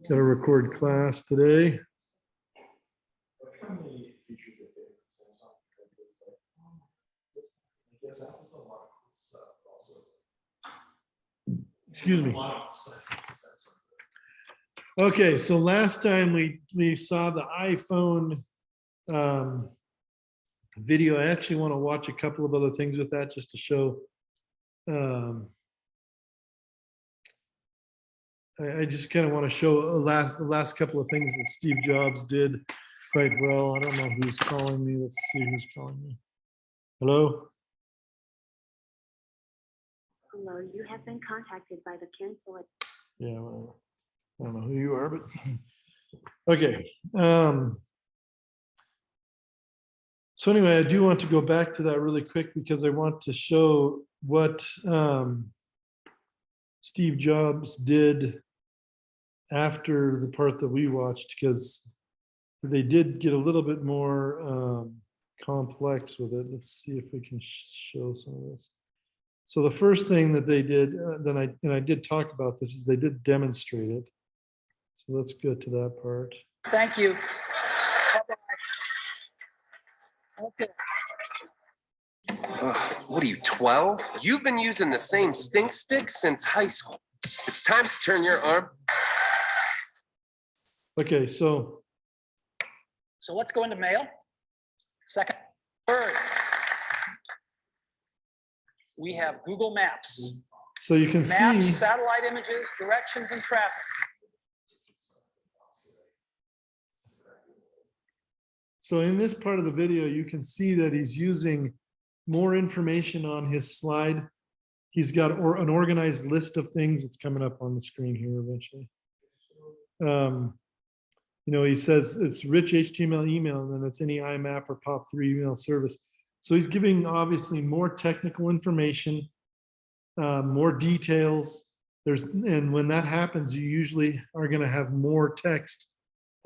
Got to record class today. Excuse me. Okay, so last time we saw the iPhone video. I actually want to watch a couple of other things with that just to show. I just kind of want to show the last couple of things that Steve Jobs did quite well. I don't know who's calling me. Let's see who's calling me. Hello? Hello, you have been contacted by the cancel. Yeah, well, I don't know who you are, but okay. So anyway, I do want to go back to that really quick because I want to show what Steve Jobs did after the part that we watched, because they did get a little bit more complex with it. Let's see if we can show some of this. So the first thing that they did, and I did talk about this, is they did demonstrate it. So let's go to that part. Thank you. Okay. What are you, 12? You've been using the same stink stick since high school. It's time to turn your arm. Okay, so let's go into mail. Second, third. We have Google Maps. so you can Maps, see, satellite images, directions, and traffic. so in this part of the video, you can see that he's using more information on his slide. He's got an organized list of things. It's coming up on the screen here eventually. You know, he says it's rich HTML email, and then it's any IMAP or POP3 email service. So he's giving obviously more technical information, more details. And when that happens, you usually are going to have more text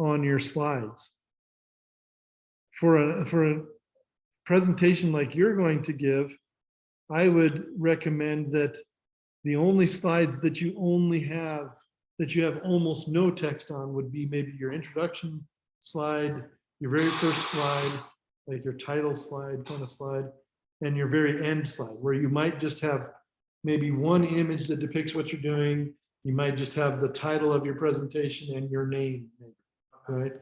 on your slides. For a presentation like you're going to give, I would recommend that the only slides that you have almost no text on would be maybe your introduction slide, your very first slide, like your title slide kind of slide, and your very end slide, where you might just have maybe one image that depicts what you're doing. You might just have the title of your presentation and your name, maybe, right?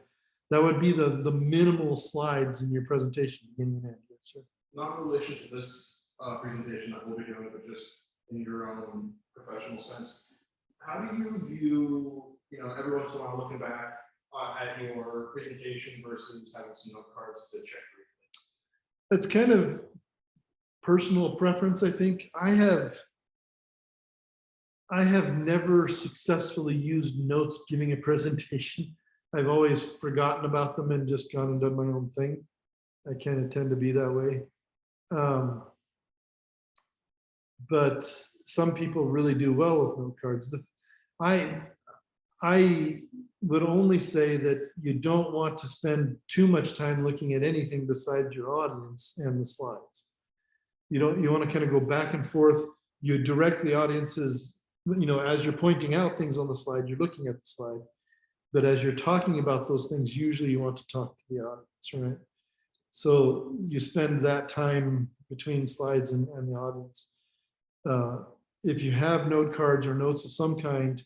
That would be the minimal slides in your presentation, beginning and end. Yes, sir. Not in relation to this presentation that we'll be doing, but just in your own professional sense. How do you view, every once in a while looking back at your presentation versus having some note cards to check briefly? It's kind of personal preference, I think. I have never successfully used notes giving a presentation. I've always forgotten about them and just gone and done my own thing. I kind of tend to be that way. But some people really do well with note cards. I would only say that you don't want to spend too much time looking at anything besides your audience and the slides. You want to kind of go back and forth. You direct the audiences, as you're pointing out things on the slide, you're looking at the slide. But as you're talking about those things, usually you want to talk to the audience, right? So you spend that time between slides and the audience. If you have note cards or notes of some kind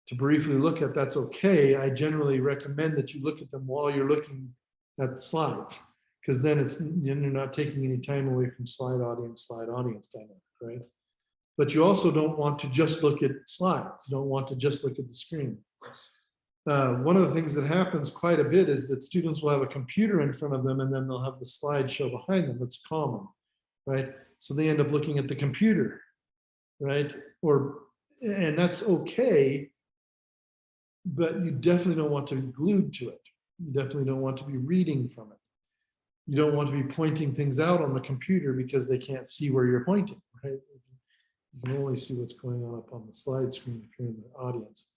to briefly look at, that's okay. I generally recommend that you look at them while you're looking at the slides, because then you're not taking any time away from slide audience dynamic, right? But you also don't want to just look at slides. You don't want to just look at the screen. One of the things that happens quite a bit is that students will have a computer in front of them and then they'll have the slideshow behind them. That's common, right? So they end up looking at the computer, right? And that's okay, but you definitely don't want to be glued to it. You definitely don't want to be reading from it. You don't want to be pointing things out on the computer because they can't see where you're pointing, right? You can only see what's going on up on the slide screen if you're in the audience.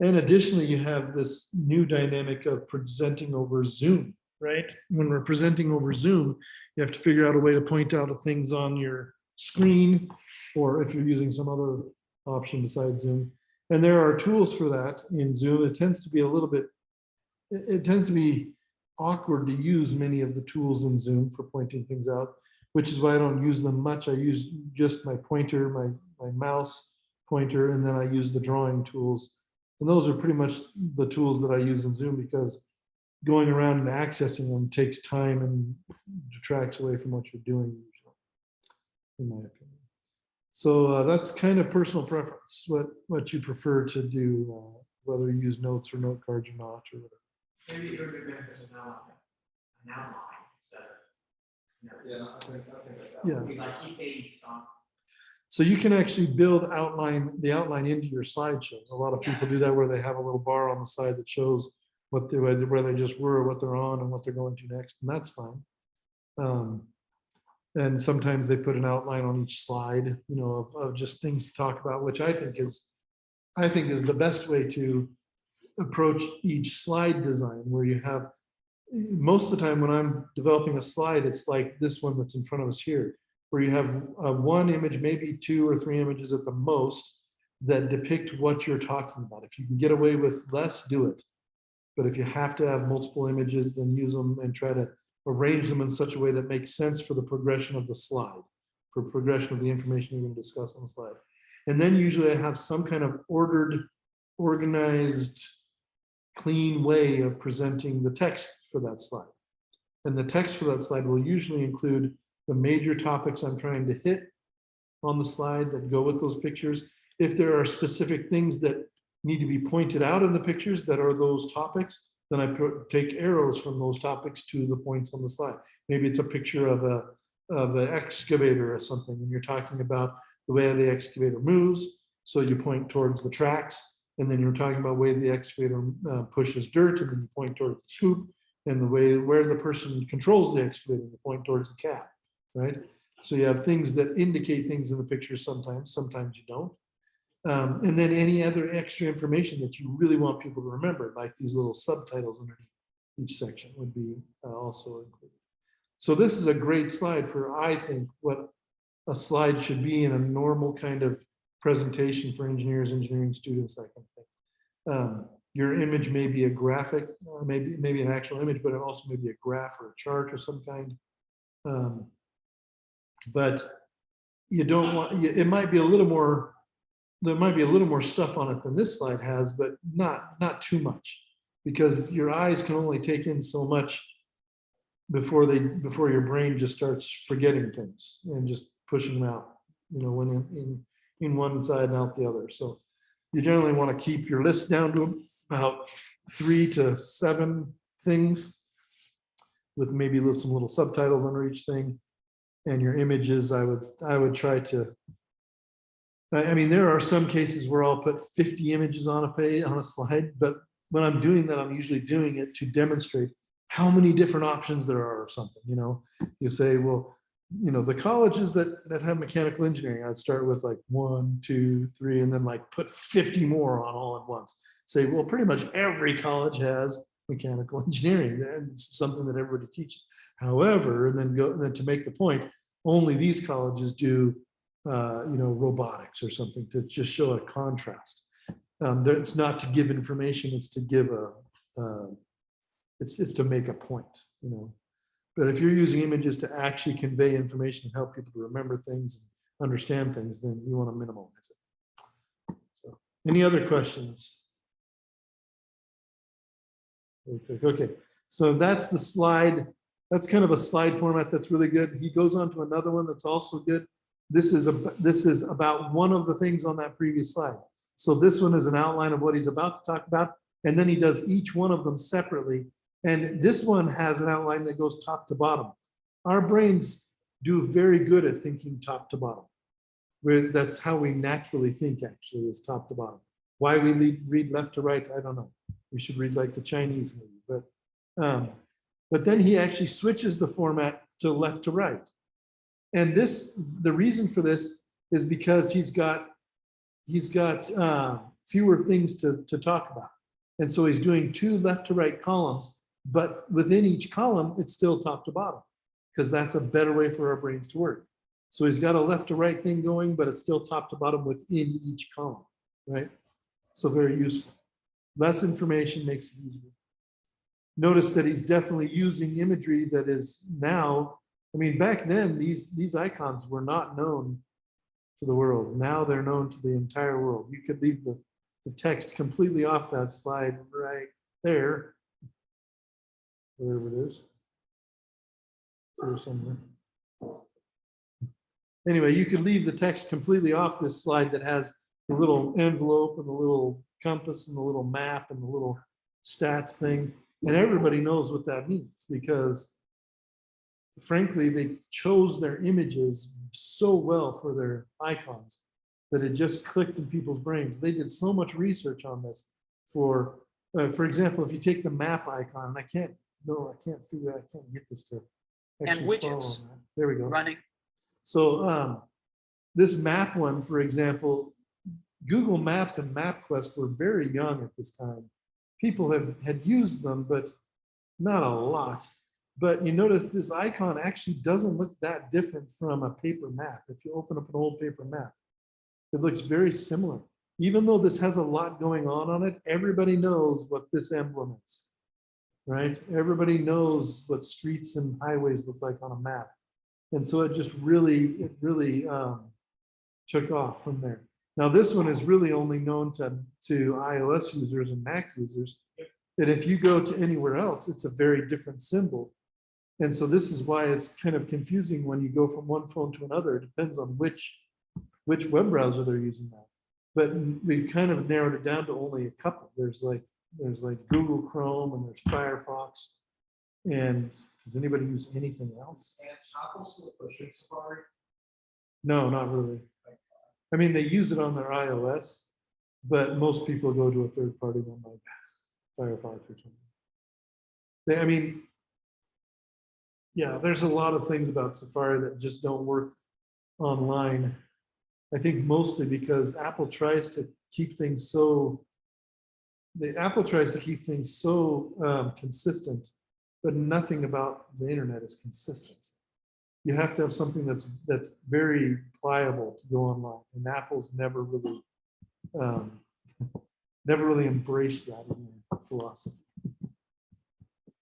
And additionally, you have this new dynamic of presenting over Zoom, right? When we're presenting over Zoom, you have to figure out a way to point out things on your screen, or if you're using some other option besides Zoom. And there are tools for that in Zoom. It tends to be a little bit, it tends to be awkward to use many of the tools in Zoom for pointing things out, which is why I don't use them much. I use just my pointer, my mouse pointer, and then I use the drawing tools. And those are pretty much the tools that I use in Zoom, because going around and accessing them takes time and detracts away from what you're doing usually, in my opinion. So that's kind of personal preference, what you prefer to do, whether you use notes or note cards or not, or whatever. Maybe it would be beneficial now, an outline, so. Yeah, I think that. Yeah. We like keep these on. So you can actually build the outline into your slideshow. A lot of people do that where they have a little bar on the side that shows what they, where they just were, what they're on, and what they're going to next, and that's fine. And sometimes they put an outline on each slide, you know, of just things to talk about, which I think is the best way to approach each slide design, where you have, most of the time when I'm developing a slide, it's like this one that's in front of us here, where you have one image, maybe 2 or 3 images at the most, that depict what you're talking about. If you can get away with less, do it. But if you have to have multiple images, then use them and try to arrange them in such a way that makes sense for the progression of the slide, for progression of the information you're going to discuss on the slide. And then usually I have some kind of ordered, organized, clean way of presenting the text for that slide. And the text for that slide will usually include the major topics I'm trying to hit on the slide that go with those pictures. If there are specific things that need to be pointed out in the pictures that are those topics, then I take arrows from those topics to the points on the slide. Maybe it's a picture of an excavator or something, and you're talking about the way the excavator moves. So you point towards the tracks, and then you're talking about the way the excavator pushes dirt, and then you point towards the scoop, and the way where the person controls the excavator, you point towards the cab, right? So you have things that indicate things in the picture sometimes you don't. And then any other extra information that you really want people to remember, like these little subtitles underneath each section, would be also included. So this is a great slide for, I think, what a slide should be in a normal kind of presentation for engineers, engineering students, that kind of thing. Your image may be a graphic, maybe an actual image, but it also may be a graph or a chart of some kind. But you don't want, it might be a little more, there might be a little more stuff on it than this slide has, but not too much, because your eyes can only take in so much before your brain just starts forgetting things and just pushing them out, you know, when in one side and out the other. So you generally want to keep your list down to about 3 to 7 things, with maybe some little subtitles under each thing. And your images, I would try to, I mean, there are some cases where I'll put 50 images on a page, on a slide, but when I'm doing that, I'm usually doing it to demonstrate how many different options there are of something. You know, you say, well, you know, the colleges that have mechanical engineering, I'd start with like 1, 2, 3, and then like put 50 more on all at once. Say, well, pretty much every college has mechanical engineering, and it's something that everybody teaches. However, and then to make the point, only these colleges do you know, robotics or something, to just show a contrast. It's not to give information, it's to give it's to make a point, you know. But if you're using images to actually convey information and help people to remember things and understand things, then you want to minimize it. So, any other questions? Okay, so that's the slide. That's kind of a slide format that's really good. He goes on to another one that's also good. This is about one of the things on that previous slide. So this one is an outline of what he's about to talk about, and then he does each one of them separately. And this one has an outline that goes top to bottom. Our brains do very good at thinking top to bottom. That's how we naturally think, actually, is top to bottom. Why we read left to right, I don't know. We should read like the Chinese movie. But then he actually switches the format to left to right. And the reason for this is because he's got fewer things to talk about. And so he's doing 2 left to right columns, but within each column, it's still top to bottom, because that's a better way for our brains to work. So he's got a left to right thing going, but it's still top to bottom within each column, right? So very useful. Less information makes it easier. Notice that he's definitely using imagery that is now, I mean, back then, these icons were not known to the world. Now they're known to the entire world. You could leave the text completely off that slide right there, wherever it is. There somewhere. Anyway, you could leave the text completely off this slide that has the little envelope and the little compass and the little map and the little stats thing. And everybody knows what that means because frankly, they chose their images so well for their icons that it just clicked in people's brains. They did so much research on this for example, if you take the map icon, and I can't get this to actually follow widgets. that. There we go. Running. So this map one, for example, Google Maps and MapQuest were very young at this time. People had used them, but not a lot. But you notice this icon actually doesn't look that different from a paper map. If you open up an old paper map, it looks very similar. Even though this has a lot going on it, everybody knows what this emblem is, right? Everybody knows what streets and highways look like on a map. And so it just really took off from there. Now this one is really only known to iOS users and Mac users. And if you go to anywhere else, it's a very different symbol. And so this is why it's kind of confusing when you go from one phone to another. It depends on which web browser they're using now. But we kind of narrowed it down to only a couple. There's like Google Chrome and there's Firefox. And does anybody use anything else? And Apple still pushing Safari? No, not really. I mean, they use it on their iOS, but most people go to a third-party one like Firefox or something. I mean, yeah, there's a lot of things about Safari that just don't work online. I think mostly because Apple tries to keep things so consistent, but nothing about the internet is consistent. You have to have something that's very pliable to go online, and Apple's never really embraced that in their philosophy.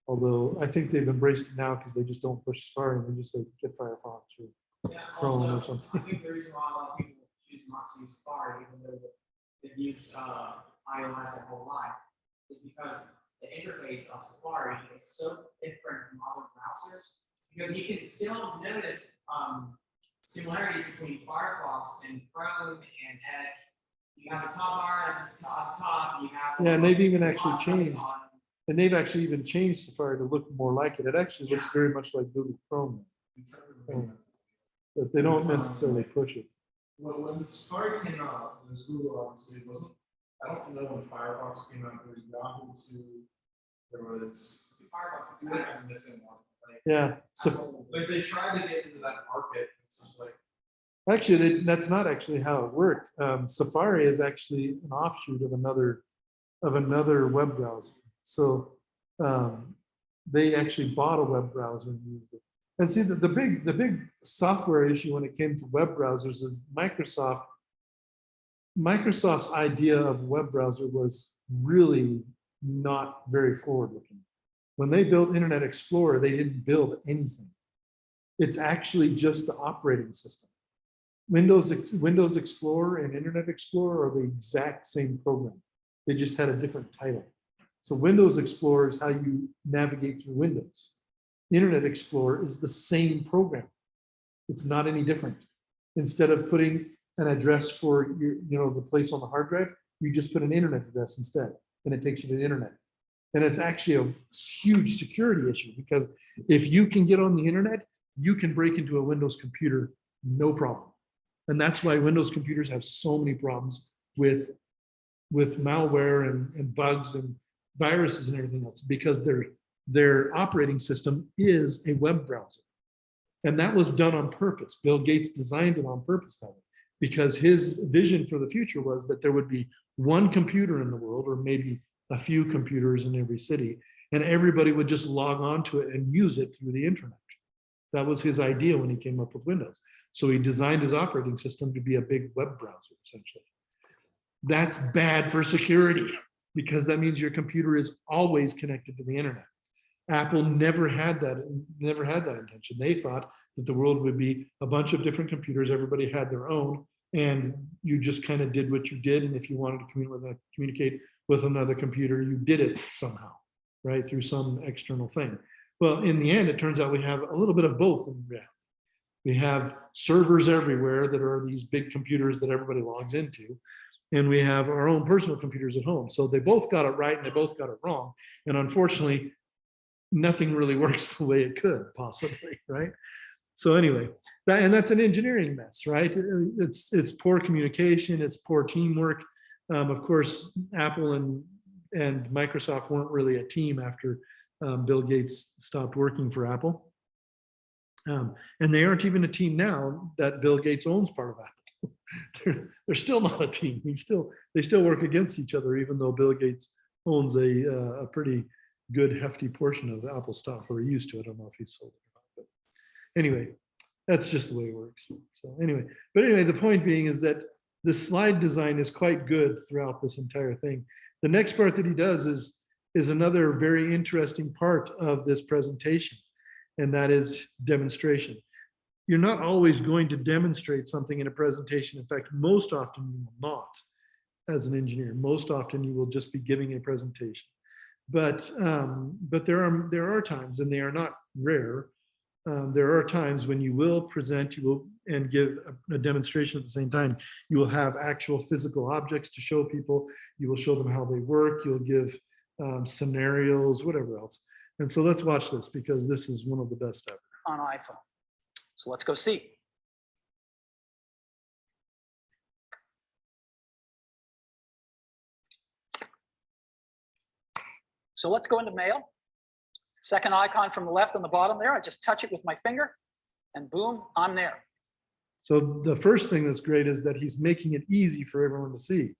Although I think they've embraced it now because they just don't push Safari and they just say get Firefox or Yeah, Chrome or also, something. I think the reason why a lot of people choose not to use Safari, even though they've used iOS their whole life, is because the interface of Safari is so different from other browsers. Because you can still notice similarities between Firefox and Chrome and Edge. You have the top bar at the top. You have Yeah, and they've even actually the bottom changed. icon. And they've actually even changed Safari to look more like it. It actually looks very much like Google Chrome, but they don't necessarily push it. When Safari came out, it was Google obviously, it wasn't, I don't know when Firefox came out, there was Yahoo too, there was. Firefox is I'm better. missing one. Like, Yeah, so like they tried to get into that market, it's just like, actually, that's not actually how it worked. Safari is actually an offshoot of another web browser. So they actually bought a web browser and used it. And see, the big software issue when it came to web browsers is Microsoft's idea of web browser was really not very forward-looking. When they built Internet Explorer, they didn't build anything. It's actually just the operating system. Windows Explorer and Internet Explorer are the exact same program. They just had a different title. So Windows Explorer is how you navigate through Windows. Internet Explorer is the same program. It's not any different. Instead of putting an address for the place on the hard drive, you just put an internet address instead, and it takes you to the internet. And it's actually a huge security issue because if you can get on the internet, you can break into a Windows computer, no problem. And that's why Windows computers have so many problems with malware and bugs and viruses and everything else, because their operating system is a web browser. And that was done on purpose. Bill Gates designed it on purpose that way, because his vision for the future was that there would be one computer in the world, or maybe a few computers in every city, and everybody would just log on to it and use it through the internet. That was his idea when he came up with Windows. So he designed his operating system to be a big web browser, essentially. That's bad for security because that means your computer is always connected to the internet. Apple never had that intention. They thought that the world would be a bunch of different computers, everybody had their own, and you just kind of did what you did. And if you wanted to communicate with another computer, you did it somehow, right? Through some external thing. Well, in the end, it turns out we have a little bit of both in reality. We have servers everywhere that are these big computers that everybody logs into. And we have our own personal computers at home. So they both got it right and they both got it wrong. And unfortunately, nothing really works the way it could possibly, right? So anyway, that's an engineering mess, right? It's poor communication, it's poor teamwork. Of course, Apple and Microsoft weren't really a team after Bill Gates stopped working for Apple. And they aren't even a team now that Bill Gates owns part of Apple. They're still not a team. They still work against each other, even though Bill Gates owns a pretty good hefty portion of Apple stock, or he used to. I don't know if he's sold it or not. But anyway, that's just the way it works. So anyway, the point being is that the slide design is quite good throughout this entire thing. The next part that he does is another very interesting part of this presentation, and that is demonstration. You're not always going to demonstrate something in a presentation. In fact, most often you will not, as an engineer. Most often you will just be giving a presentation. But there are times, and they are not rare. There are times when you will present, and give a demonstration at the same time. You will have actual physical objects to show people. You will show them how they work. You'll give scenarios, whatever else. And so let's watch this because this is one of the best ever. On iPhone. So let's go see. So let's go into Mail. Second icon from the left on the bottom there. I just touch it with my finger and boom, I'm there. So the first thing that's great is that he's making it easy for everyone to see.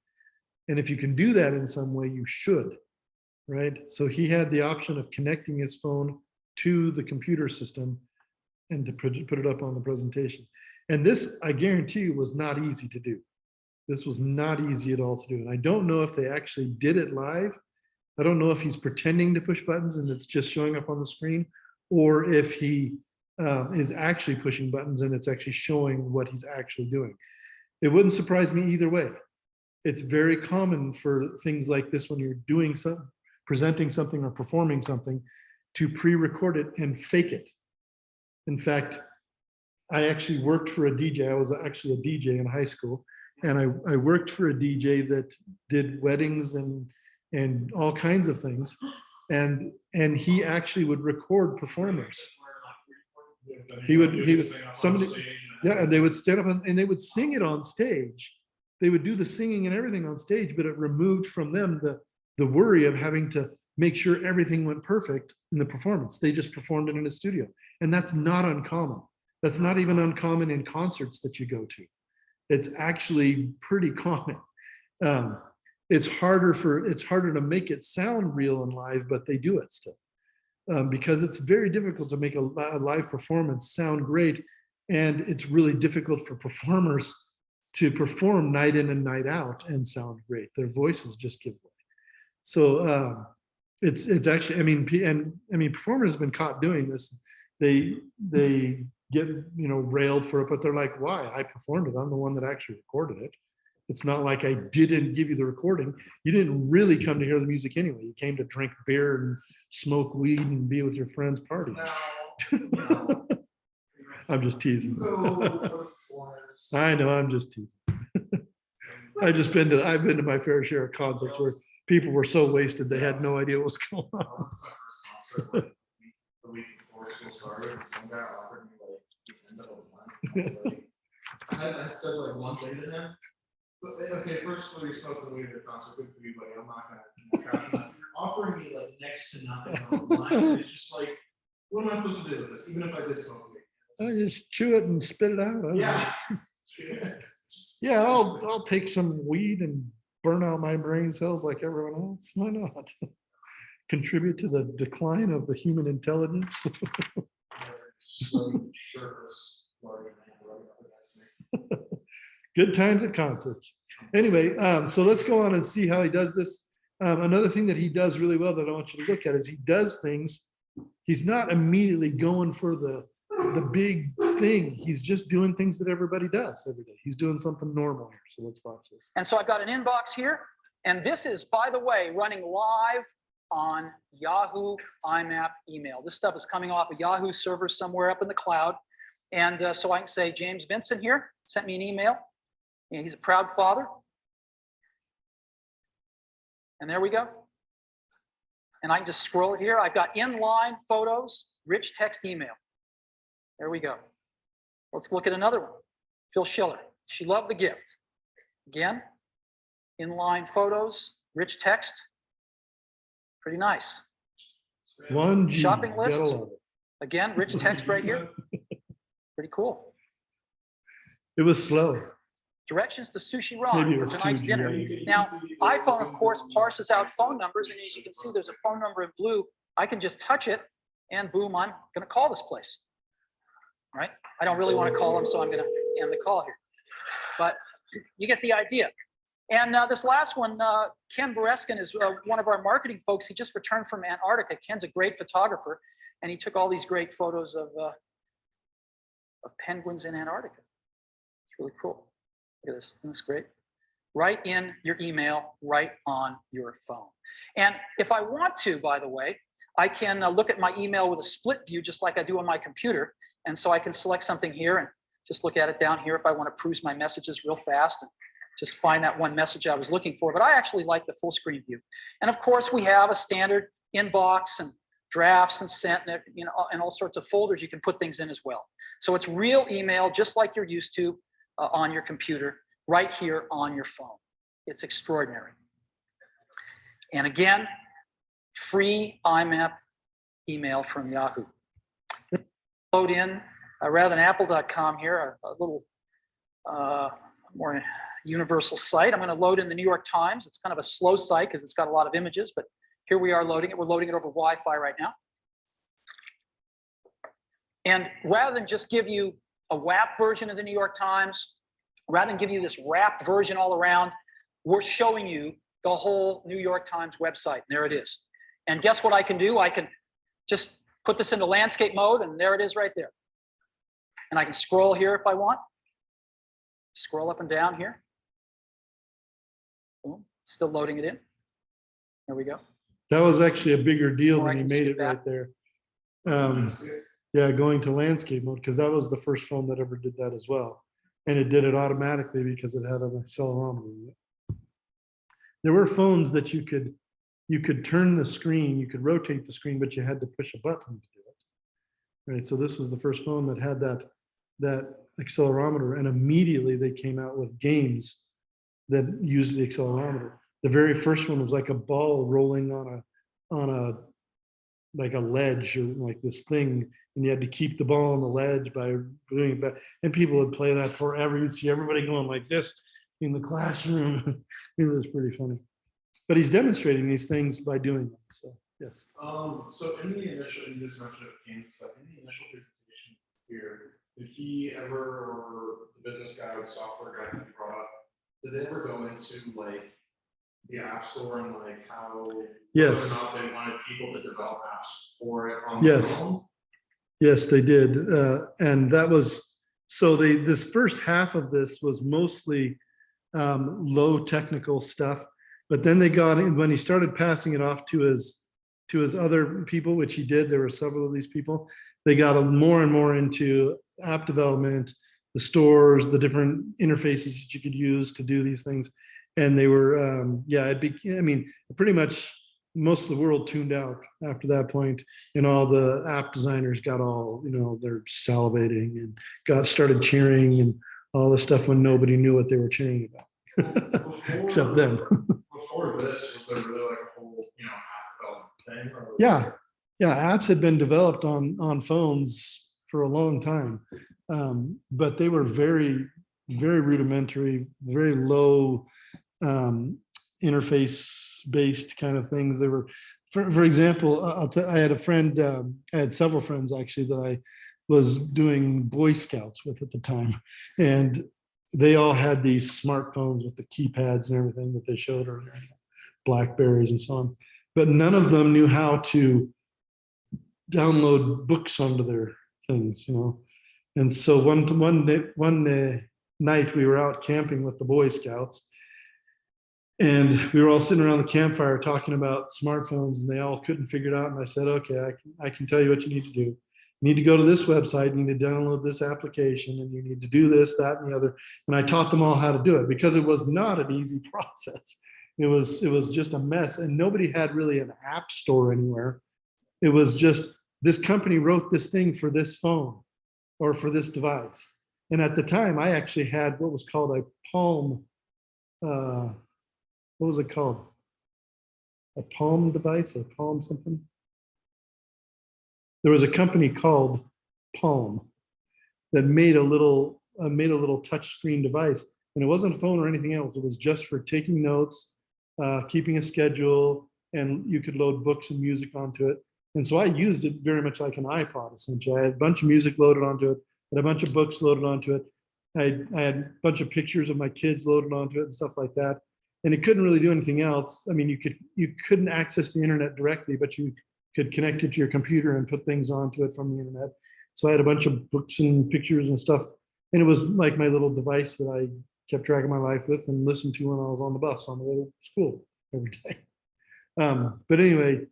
And if you can do that in some way, you should, right? So he had the option of connecting his phone to the computer system and to put it up on the presentation. And this, I guarantee you, was not easy to do. This was not easy at all to do. And I don't know if they actually did it live. I don't know if he's pretending to push buttons and it's just showing up on the screen, or if he is actually pushing buttons and it's actually showing what he's actually doing. It wouldn't surprise me either way. It's very common for things like this when you're doing something, presenting something or performing something, to pre-record it and fake it. In fact, I actually worked for a DJ. I was actually a DJ in high school, and I worked for a DJ that did weddings and all kinds of things, and he actually would record performers. He would somebody, yeah, and they would stand up and they would sing it on stage. They would do the singing and everything on stage, but it removed from them the worry of having to make sure everything went perfect in the performance. They just performed it in a studio, and that's not uncommon. That's not even uncommon in concerts that you go to. It's actually pretty common. It's harder to make it sound real and live, but they do it still. Because it's very difficult to make a live performance sound great, and it's really difficult for performers to perform night in and night out and sound great. Their voices just give way. So it's actually, I mean, performers have been caught doing this. They get railed for it, but they're like, why? I performed it. I'm the one that actually recorded it. It's not like I didn't give you the recording. You didn't really come to hear the music anyway. You came to drink beer and smoke weed and be with your friends party. I'm just teasing. I know, I'm just teasing. I've been to my fair share of concerts where people were so wasted they had no idea what was going on. The week before school started, and some guy offered me like the end of a month. I said like one thing to him. But okay, first of all, you're smoking weed at a concert, good for you, buddy. I'm not gonna. You're offering me like next to nothing on the line. It's just like, what am I supposed to do with this? Even if I did smoke weed. I just chew it and spit it out. I don't know. Yeah. Yeah, I'll take some weed and burn out my brain cells like everyone else. Why not? Contribute to the decline of the human intelligence. So sure, large man right up against me. Good times at concerts. Anyway, so let's go on and see how he does this. Another thing that he does really well that I want you to look at is he does things. He's not immediately going for the big thing. He's just doing things that everybody does every day. He's doing something normal here. So let's watch this. And so I've got an inbox here. And this is, by the way, running live on Yahoo IMAP email. This stuff is coming off a Yahoo server somewhere up in the cloud. And so I can say, James Vincent here sent me an email. And he's a proud father. And there we go. And I can just scroll it here. I've got inline photos, rich text email. There we go. Let's look at another one. Phil Schiller. She loved the gift. Again, inline photos, rich text. Pretty nice. 1G. Shopping gotta list. love it. Again, rich text right here. Pretty cool. It was slow. Directions to Sushi Maybe it Ron was for tonight's 2G. dinner. Now, iPhone, of course, parses out phone numbers. And as you can see, there's a phone number in blue. I can just touch it and boom, I'm going to call this place. Right? I don't really want to call them, so I'm going to end the call here. But you get the idea. And this last one, Ken Bereskin is one of our marketing folks. He just returned from Antarctica. Ken's a great photographer, and he took all these great photos of penguins in Antarctica. It's really cool. Look at this. Isn't this great? Right in your email, right on your phone. And if I want to, by the way, I can look at my email with a split view, just like I do on my computer. And so I can select something here and just look at it down here if I want to peruse my messages real fast and just find that one message I was looking for. But I actually like the full screen view. And of course, we have a standard inbox and drafts and sent, you know, and all sorts of folders you can put things in as well. So it's real email, just like you're used to on your computer, right here on your phone. It's extraordinary. And again, free IMAP email from Yahoo. Load in, rather than apple.com here, a little more universal site. I'm going to load in the New York Times. It's kind of a slow site because it's got a lot of images, but here we are loading it. We're loading it over Wi-Fi right now. And rather than just give you a WAP version of the New York Times, rather than give you this wrapped version all around, we're showing you the whole New York Times website. And there it is. And guess what I can do? I can just put this into landscape mode, and there it is right there. And I can scroll here if I want. Scroll up and down here. Boom. Still loading it in. There we go. That was actually a bigger deal Or I when he can made skip it right there. Yeah, going to landscape mode, because that was the first phone that ever did that as well. And it did it automatically because it had an accelerometer in it. There were phones that you could turn the screen, you could rotate the screen, but you had to push a button to do it. Right, so this was the first phone that had that accelerometer, and immediately they came out with games that used the accelerometer. The very first one was like a ball rolling on a like a ledge or like this thing, and you had to keep the ball on the ledge by doing it back. And people would play that forever. You'd see everybody going like this in the classroom. It was pretty funny. But he's demonstrating these things by doing them. So yes. So in the initial, you just mentioned it came stuff in the initial presentation here, did he ever, or the business guy or the software guy that you brought up, did they ever go into like the App Store and like how Yes. whether or not they wanted people to develop apps for it on the Yes. phone? Yes, they did. And that was, so this first half of this was mostly low technical stuff. But then they got in, when he started passing it off to his other people, which he did, there were several of these people, they got more and more into app development, the stores, the different interfaces that you could use to do these things. And they were, pretty much most of the world tuned out after that point, and all the app designers got all, they're salivating and started cheering and all the stuff when nobody knew what they were cheering about, except them. Before this, was there really like a whole, app development thing? Or Yeah, apps had been developed on phones for a long time, but they were very, very rudimentary, very low interface-based kind of things. They were, for example, I had a friend, I had several friends actually that I was doing Boy Scouts with at the time, and they all had these smartphones with the keypads and everything that they showed, or Blackberries and so on. But none of them knew how to download books onto their things, you know. And so one night we were out camping with the Boy Scouts, and we were all sitting around the campfire talking about smartphones, and they all couldn't figure it out. And I said, okay, I can tell you what you need to do. You need to go to this website, you need to download this application, and you need to do this, that, and the other. And I taught them all how to do it, because it was not an easy process. It was just a mess, and nobody had really an app store anywhere. It was just, this company wrote this thing for this phone or for this device. And at the time, I actually had what was called a Palm, what was it called? A Palm device or Palm something? There was a company called Palm that made a little touch screen device, and it wasn't a phone or anything else. It was just for taking notes, keeping a schedule, and you could load books and music onto it. And so I used it very much like an iPod, essentially. I had a bunch of music loaded onto it, and a bunch of books loaded onto it. I had a bunch of pictures of my kids loaded onto it and stuff like that. And it couldn't really do anything else. I mean, you couldn't access the internet directly, but you could connect it to your computer and put things onto it from the internet. So I had a bunch of books and pictures and stuff. And it was like my little device that I kept track of my life with and listened to when I was on the bus on the way to school every day. But anyway,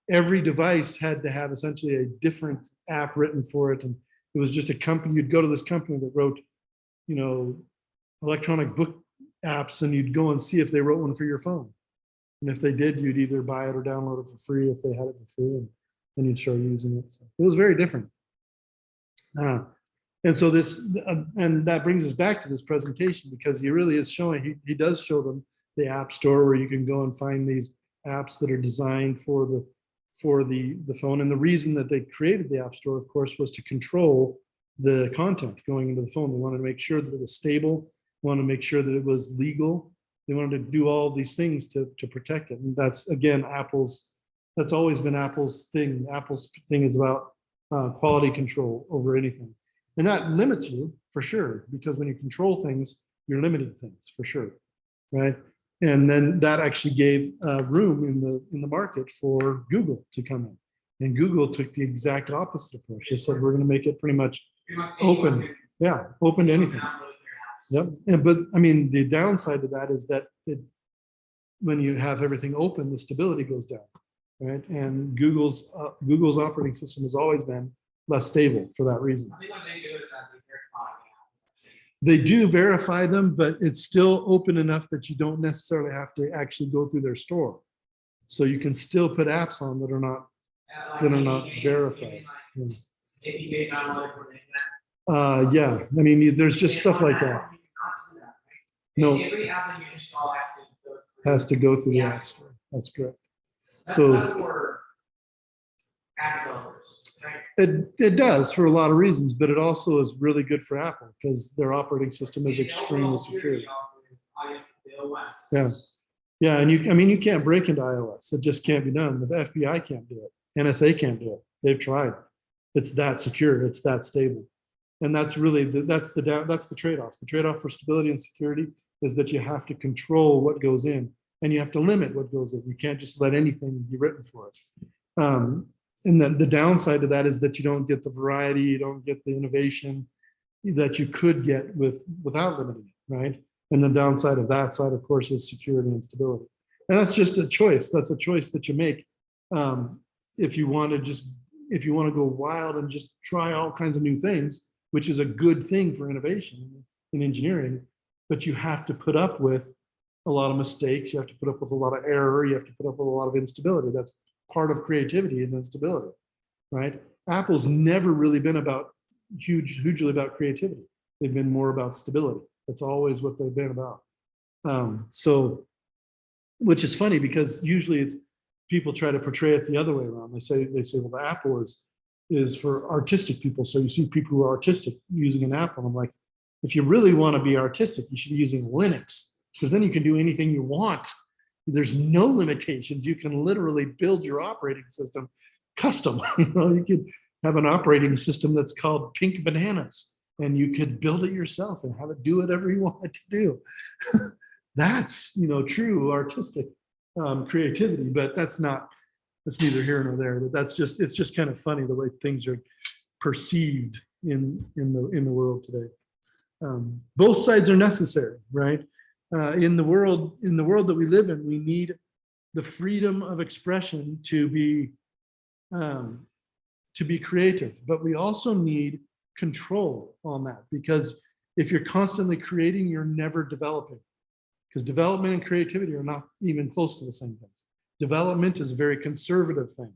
every device had to have essentially a different app written for it. And it was just a company, you'd go to this company that wrote, you know, electronic book apps, and you'd go and see if they wrote one for your phone. And if they did, you'd either buy it or download it for free if they had it for free, and then you'd start using it. So it was very different. And so and that brings us back to this presentation, because he really is showing, he does show them the app store where you can go and find these apps that are designed for the phone. And the reason that they created the app store, of course, was to control the content going into the phone. They wanted to make sure that it was stable, wanted to make sure that it was legal. They wanted to do all these things to protect it. And that's, again, that's always been Apple's thing. Apple's thing is about quality control over anything. And that limits you for sure, because when you control things, you're limiting things for sure, right? And then that actually gave room in the market for Google to come in. And Google took the exact opposite approach. They said, we're going to make it pretty much open. Yeah, open to anything. Yep. But I mean, the downside to that is that when you have everything open, the stability goes down, right? And Google's operating system has always been less stable for that reason. I think what they do is that they verify the app. They do verify them, but it's still open enough that you don't necessarily have to actually go through their store. So you can still put apps on that are not verified. Yeah. APKs downloaded for the internet. Yeah, I mean, there's just stuff like that. No. Every app that you install Has to go through the Yeah. app store. That's correct. That's So for app developers, right? it does for a lot of reasons, but it also is really good for Apple because their operating system is extremely secure. Yeah. Yeah, and you can't break into iOS. It just can't be done. The FBI can't do it. NSA can't do it. They've tried. It's that secure. It's that stable. And that's really that's the trade-off. The trade-off for stability and security is that you have to control what goes in, and you have to limit what goes in. You can't just let anything be written for it. And then the downside to that is that you don't get the variety, you don't get the innovation that you could get without limiting it, right? And the downside of that side, of course, is security and stability. And that's just a choice. That's a choice that you make if you want to go wild and just try all kinds of new things, which is a good thing for innovation in engineering. But you have to put up with a lot of mistakes. You have to put up with a lot of error. You have to put up with a lot of instability. That's part of creativity is instability, right? Apple's never really been about hugely about creativity. They've been more about stability. That's always what they've been about. So, which is funny because usually it's people try to portray it the other way around. They say, well, the Apple is for artistic people. So you see people who are artistic using an Apple. I'm like, if you really want to be artistic, you should be using Linux because then you can do anything you want. There's no limitations. You can literally build your operating system custom. You could have an operating system that's called Pink Bananas. and you could build it yourself and have it do whatever you want it to do. That's, true artistic creativity, but that's neither here nor there. But it's just kind of funny the way things are perceived in the world today. Both sides are necessary, right? In the world that we live in, we need the freedom of expression to be creative, but we also need control on that, because if you're constantly creating, you're never developing, because development and creativity are not even close to the same things. Development is a very conservative thing.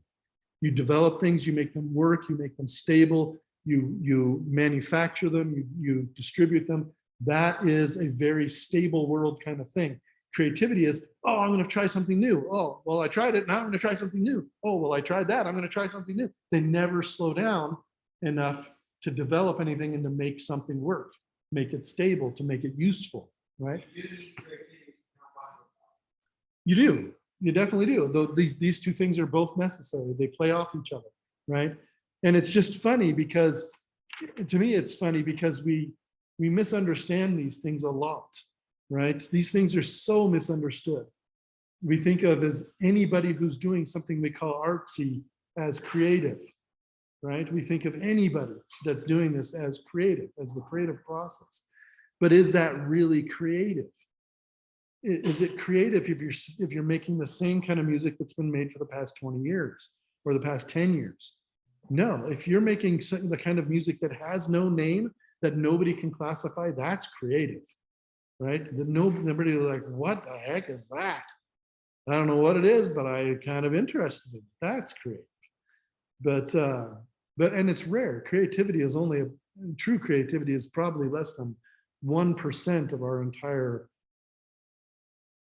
You develop things, you make them work, you make them stable, you manufacture them, you distribute them. That is a very stable world kind of thing. Creativity is, oh, I'm going to try something new. Oh, well, I tried it. Now I'm going to try something new. Oh, well, I tried that. I'm going to try something new. They never slow down enough to develop anything and to make something work, make it stable, to make it useful, right? You do need creativity to come up with that. You do. You definitely do. Though these two things are both necessary. They play off each other, right? And it's just funny because, to me, it's funny because we misunderstand these things a lot, right? These things are so misunderstood. We think of as anybody who's doing something we call artsy as creative, right? We think of anybody that's doing this as creative, as the creative process. But is that really creative? Is it creative if you're making the same kind of music that's been made for the past 20 years or the past 10 years? No, if you're making the kind of music that has no name, that nobody can classify, that's creative, right? That nobody like, what the heck is that? I don't know what it is, but I'm kind of interested in it. That's creative. But and it's rare. Creativity is true creativity is probably less than 1% of our entire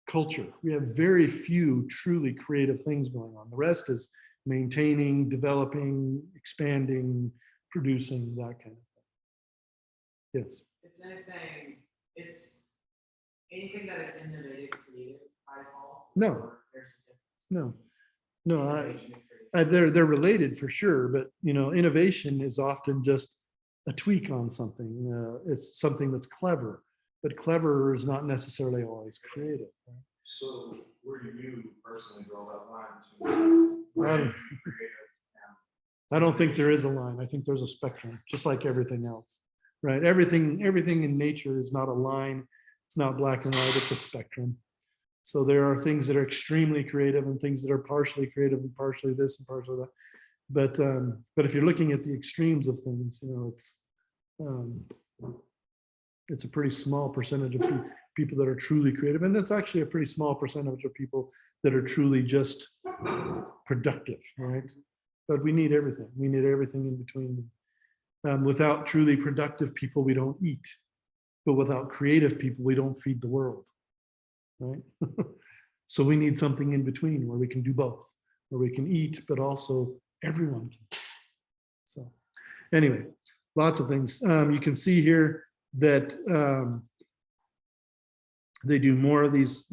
culture. We have very few truly creative things going on. The rest is maintaining, developing, expanding, producing, that kind of thing. Yes. It's anything that is innovative, creative, by default. No. or there's a difference No, in innovation and creativity. they're related for sure, but innovation is often just a tweak on something. It's something that's clever, but clever is not necessarily always creative. Right? So where do you personally draw that line to? I don't- I don't think there is a line. I think there's a spectrum, just like everything else, right? Everything in nature is not a line. It's not black and white. It's a spectrum. So there are things that are extremely creative and things that are partially creative and partially this and partially that. But if you're looking at the extremes of things, it's a pretty small percentage of people that are truly creative, and it's actually a pretty small percentage of people that are truly just productive, right? But we need everything. We need everything in between. Without truly productive people, we don't eat. But without creative people, we don't feed the world, right? So we need something in between where we can do both, where we can eat, but also everyone can. So anyway, lots of things. You can see here that they do more of these,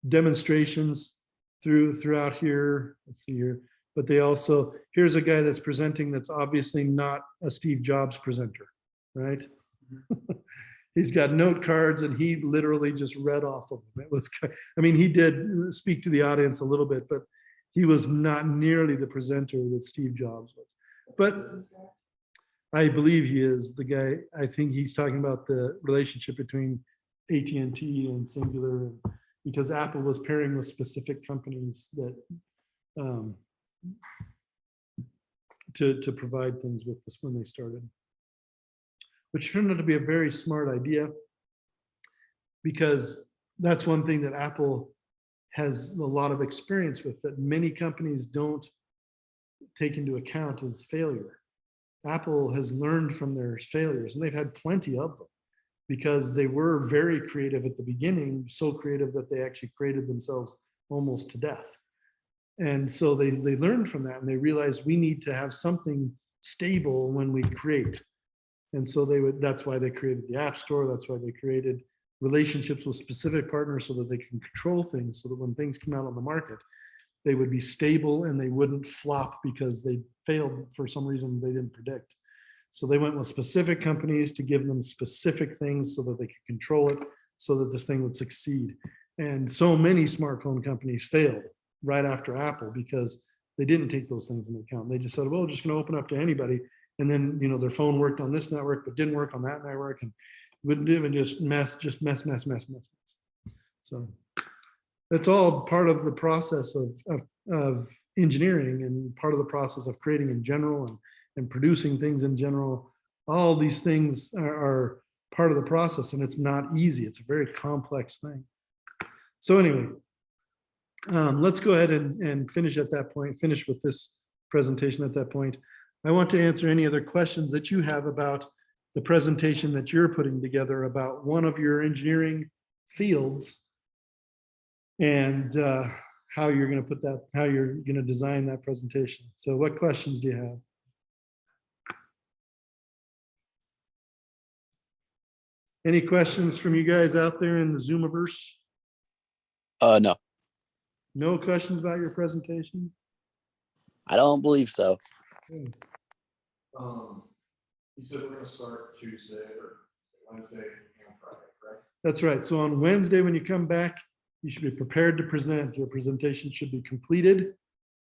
demonstrations throughout here. Let's see here. But they also, here's a guy that's presenting that's obviously not a Steve Jobs presenter, right? He's got note cards and he literally just read off of them. It was, he did speak to the audience a little bit, but he was not nearly the presenter that Steve Jobs was. But I believe he is the guy. I think he's talking about the relationship between AT&T and Singular, because Apple was pairing with specific companies that to provide things with this when they started, which turned out to be a very smart idea, because that's one thing that Apple has a lot of experience with that many companies don't take into account is failure. Apple has learned from their failures, and they've had plenty of them, because they were very creative at the beginning, so creative that they actually created themselves almost to death. And so they learned from that, and they realized we need to have something stable when we create. And so that's why they created the App Store. That's why they created relationships with specific partners so that they can control things, so that when things come out on the market, they would be stable and they wouldn't flop because they failed for some reason they didn't predict. So they went with specific companies to give them specific things so that they could control it, so that this thing would succeed. And so many smartphone companies failed right after Apple because they didn't take those things into account. They just said, well, we're just going to open up to anybody. And then, you know, their phone worked on this network, but didn't work on that network, and wouldn't even just mess. So that's all part of the process of engineering and part of the process of creating in general and producing things in general. All these things are part of the process, and it's not easy. It's a very complex thing. So anyway, let's go ahead and finish at that point, finish with this presentation at that point. I want to answer any other questions that you have about the presentation that you're putting together about one of your engineering fields and how you're going to put that, how you're going to design that presentation. So what questions do you have? Any questions from you guys out there in the Zoomiverse? No, No questions about your presentation? I don't believe so. Okay. You said we're gonna start Tuesday or Wednesday and Friday, correct? That's right. So on Wednesday, when you come back, you should be prepared to present. Your presentation should be completed.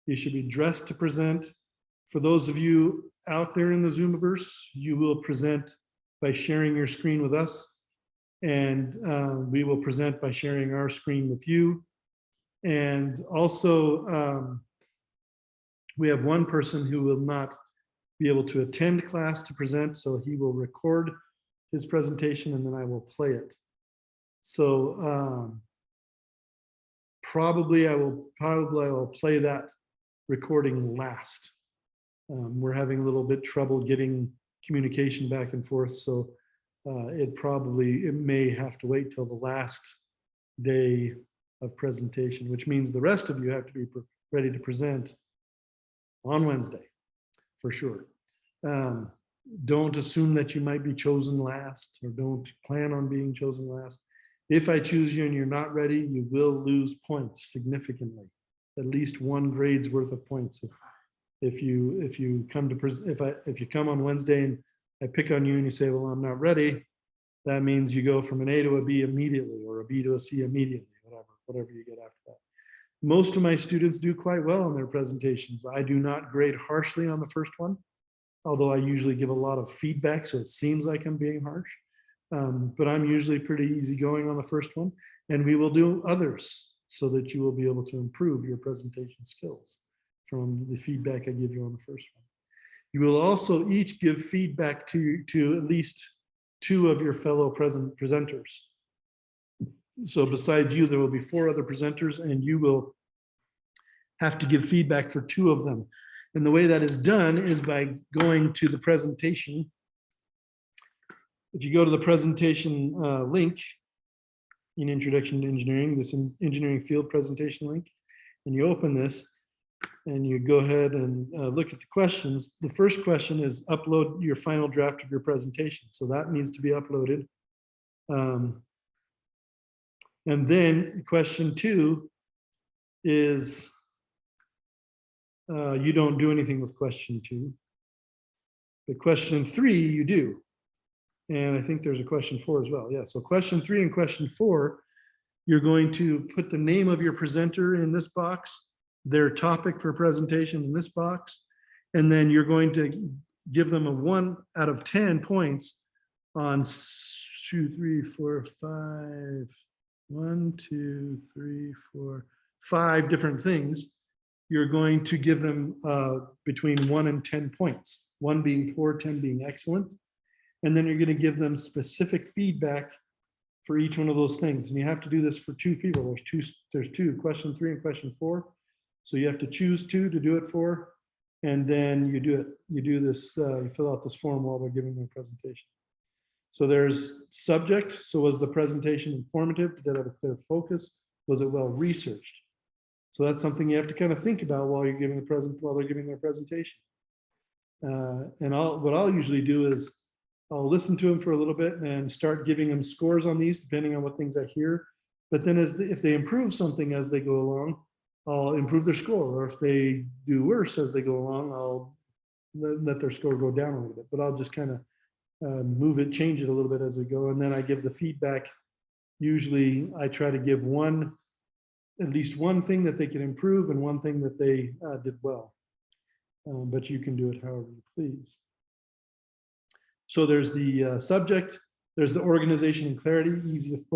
You should be dressed to present. For those of you out there in the Zoomiverse, you will present by sharing your screen with us. And we will present by sharing our screen with you. And also, we have one person who will not be able to attend class to present, so he will record his presentation and then I will play it. So probably I will play that recording last. We're having a little bit trouble getting communication back and forth, so it may have to wait till the last day of presentation, which means the rest of you have to be ready to present on Wednesday, for sure. Don't assume that you might be chosen last, or don't plan on being chosen last. If I choose you and you're not ready, you will lose points significantly, at least 1 grade's worth of points. If you come to if you come on Wednesday and I pick on you and you say, well, I'm not ready, that means you go from an A to a B immediately, or a B to a C immediately, whatever you get after that. Most of my students do quite well on their presentations. I do not grade harshly on the first one, although I usually give a lot of feedback, so it seems like I'm being harsh. But I'm usually pretty easygoing on the first one, and we will do others so that you will be able to improve your presentation skills from the feedback I give you on the first one. You will also each give feedback to at least 2 of your fellow presenters. So besides you, there will be 4 other presenters, and you will have to give feedback for 2 of them. And the way that is done is by going to the presentation. If you go to the presentation link in Introduction to Engineering, this engineering field presentation link, and you open this and you go ahead and look at the questions. The first question is upload your final draft of your presentation. So that needs to be uploaded. And then question 2 is you don't do anything with question 2. But question 3, you do. And I think there's a question 4 as well. Yeah, so question 3 and question 4, you're going to put the name of your presenter in this box, their topic for presentation in this box, and then you're going to give them a 1 out of 10 points on 2, 3, 4, 5, 1, 2, 3, 4, 5 different things. You're going to give them between 1 and 10 points, 1 being poor, 10 being excellent. And then you're going to give them specific feedback for each one of those things. And you have to do this for 2 people. There's two, question 3 and question 4. So you have to choose 2 to do it for, and then you do it. You do this, you fill out this form while they're giving their presentation. So there's subject. So was the presentation informative? Did it have a clear focus? Was it well researched? So that's something you have to kind of think about while you're giving while they're giving their presentation. And what I'll usually do is I'll listen to them for a little bit and start giving them scores on these, depending on what things I hear. But then if they improve something as they go along, I'll improve their score. Or if they do worse as they go along, I'll let their score go down a little bit, but I'll just kind of move it, change it a little bit as we go. And then I give the feedback. Usually I try to give at least one thing that they can improve and one thing that they did well. But you can do it however you please. So there's the subject, there's the organization and clarity, was